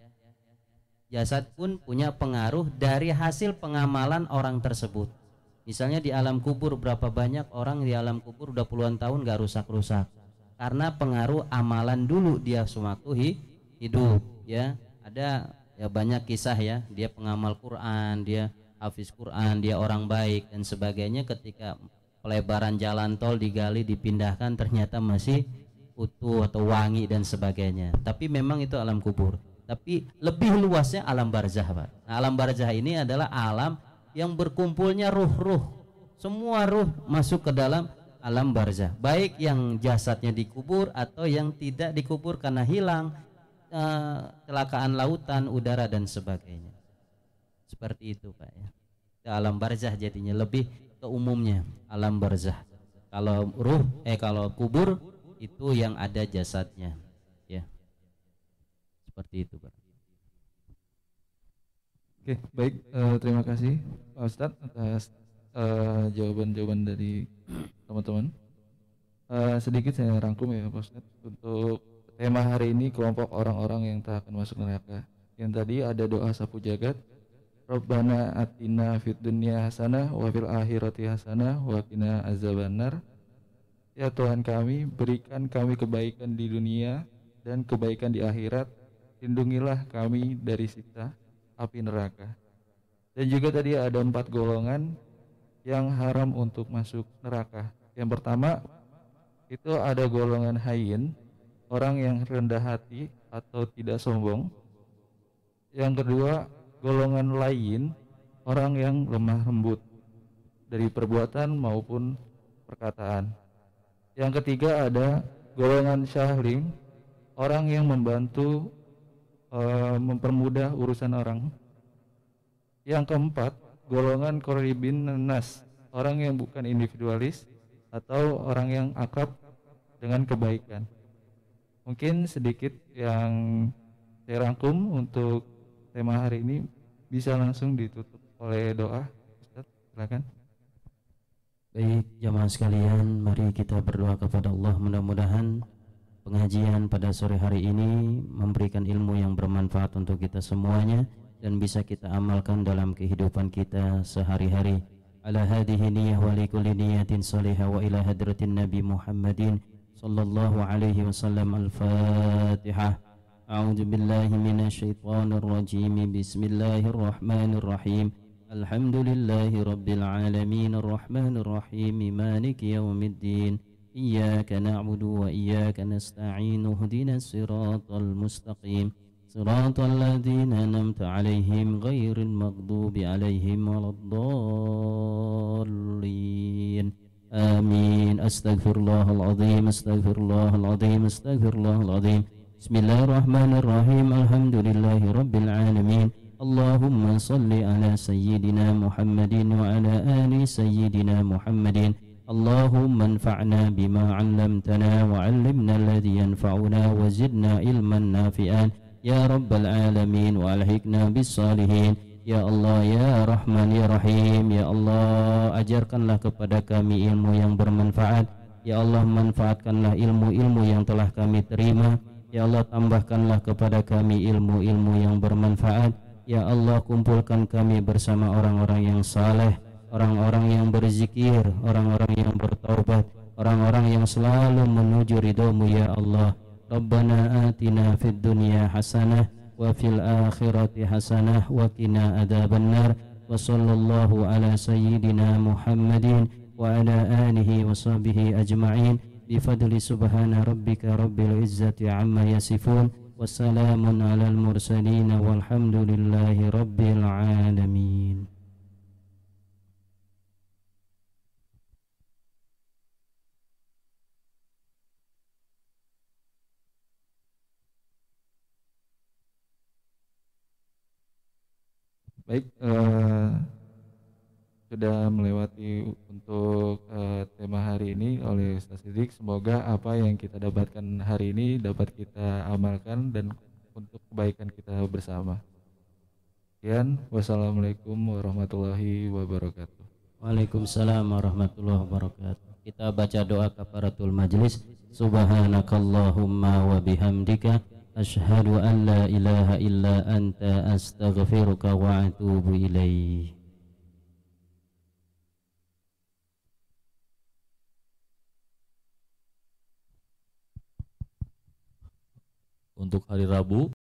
Jasad pun punya pengaruh dari hasil pengamalan orang tersebut. Misalnya di alam kubur, berapa banyak orang di alam kubur udah puluhan tahun gak rusak-rusak karena pengaruh amalan dulu dia sewaktu hidup, ya. Ada ya banyak kisah ya, dia pengamal Quran, dia hafiz Quran, dia orang baik dan sebagainya. Ketika pelebaran jalan tol digali, dipindahkan, ternyata masih utuh atau wangi dan sebagainya. Tapi memang itu alam kubur. Tapi lebih luasnya alam barzakh, Pak. Nah, alam barzakh ini adalah alam yang berkumpulnya ruh-ruh. Semua ruh masuk ke dalam alam barzakh, baik yang jasadnya dikubur atau yang tidak dikubur karena hilang, kecelakaan lautan, udara dan sebagainya. Seperti itu, Pak, ya. Alam barzakh jadinya lebih ke umumnya alam barzakh. Kalau ruh kalau kubur itu yang ada jasadnya, ya. Seperti itu, Pak. Oke, baik, terima kasih Pak Ustadz atas jawaban-jawaban dari teman-teman. Sedikit saya rangkum ya Pak Ustadz untuk tema hari ini, kelompok orang-orang yang tak akan masuk neraka. Yang tadi ada doa sapu jagat, Rabbana atina fid dunya hasanah wa fil akhirati hasanah wa qina azabannar. Ya Tuhan kami, berikan kami kebaikan di dunia dan kebaikan di akhirat. Lindungilah kami dari siksa api neraka. Dan juga tadi ada 4 golongan yang haram untuk masuk neraka. Yang pertama itu ada golongan hayyin, orang yang rendah hati atau tidak sombong. Yang kedua golongan layyin, orang yang lemah lembut dari perbuatan maupun perkataan. Yang ketiga ada golongan syahlim, orang yang membantu mempermudah urusan orang. Yang keempat golongan qoribin nas, orang yang bukan individualis atau orang yang akrab dengan kebaikan. Mungkin sedikit yang saya rangkum untuk tema hari ini, bisa langsung ditutup oleh doa. Ustaz, silakan. Baik jamaah sekalian, mari kita berdoa kepada Allah. Mudah-mudahan pengajian pada sore hari ini memberikan ilmu yang bermanfaat untuk kita semuanya dan bisa kita amalkan dalam kehidupan kita sehari-hari. Ala hadhihi niyyah wa likulli niyatin salihah wa ila hadratin Nabi Muhammadin sallallahu alaihi wasallam. Al-Fatihah. A'udzu billahi minasyaitonir rajim. Bismillahirrahmanirrahim. Alhamdulillahi rabbil alamin arrahmanir rahim maliki yaumiddin. Iyyaka na'budu wa iyyaka nasta'in. Ihdinas siratal mustaqim. Siratal ladzina an'amta 'alaihim ghairil maghdubi 'alaihim waladdallin. Amin. Astaghfirullahaladzim. Astaghfirullahaladzim. Astaghfirullahaladzim. Bismillahirrahmanirrahim. Alhamdulillahi rabbil alamin. Allahumma salli ala sayyidina Muhammadin wa ala ali sayyidina Muhammadin. Allahumma anfa'na bima 'allamtana wa 'allimna alladhi yanfa'una wa zidna ilman nafi'an ya rabbal alamin wa alhiqna bis salihin. Ya Allah, ya Rahman, ya Rahim. Ya Allah, ajarkanlah kepada kami ilmu yang bermanfaat. Ya Allah, manfaatkanlah ilmu-ilmu yang telah kami terima. Ya Allah, tambahkanlah kepada kami ilmu-ilmu yang bermanfaat. Ya Allah, kumpulkan kami bersama orang-orang yang saleh, orang-orang yang berzikir, orang-orang yang bertaubat, orang-orang yang selalu menuju ridhamu ya Allah. Rabbana atina fid dunya hasanah wa fil akhirati hasanah wa qina adzabannar. Wa sallallahu ala sayyidina Muhammadin wa ala alihi wa sahbihi ajma'in. Bifadli subhana rabbika rabbil izzati amma yasifun. Wassalamun alal mursalin walhamdulillahi rabbil alamin. Baik, sudah melewati untuk tema hari ini oleh Ustaz Siddiq. Semoga apa yang kita dapatkan hari ini dapat kita amalkan dan untuk kebaikan kita bersama. Sekian, wassalamualaikum warahmatullahi wabarakatuh. Waalaikumsalam warahmatullahi wabarakatuh. Kita baca doa kafaratul majlis. Subhanakallahumma wa bihamdika asyhadu an la ilaha illa anta astaghfiruka wa atubu ilaih. Untuk hari Rabu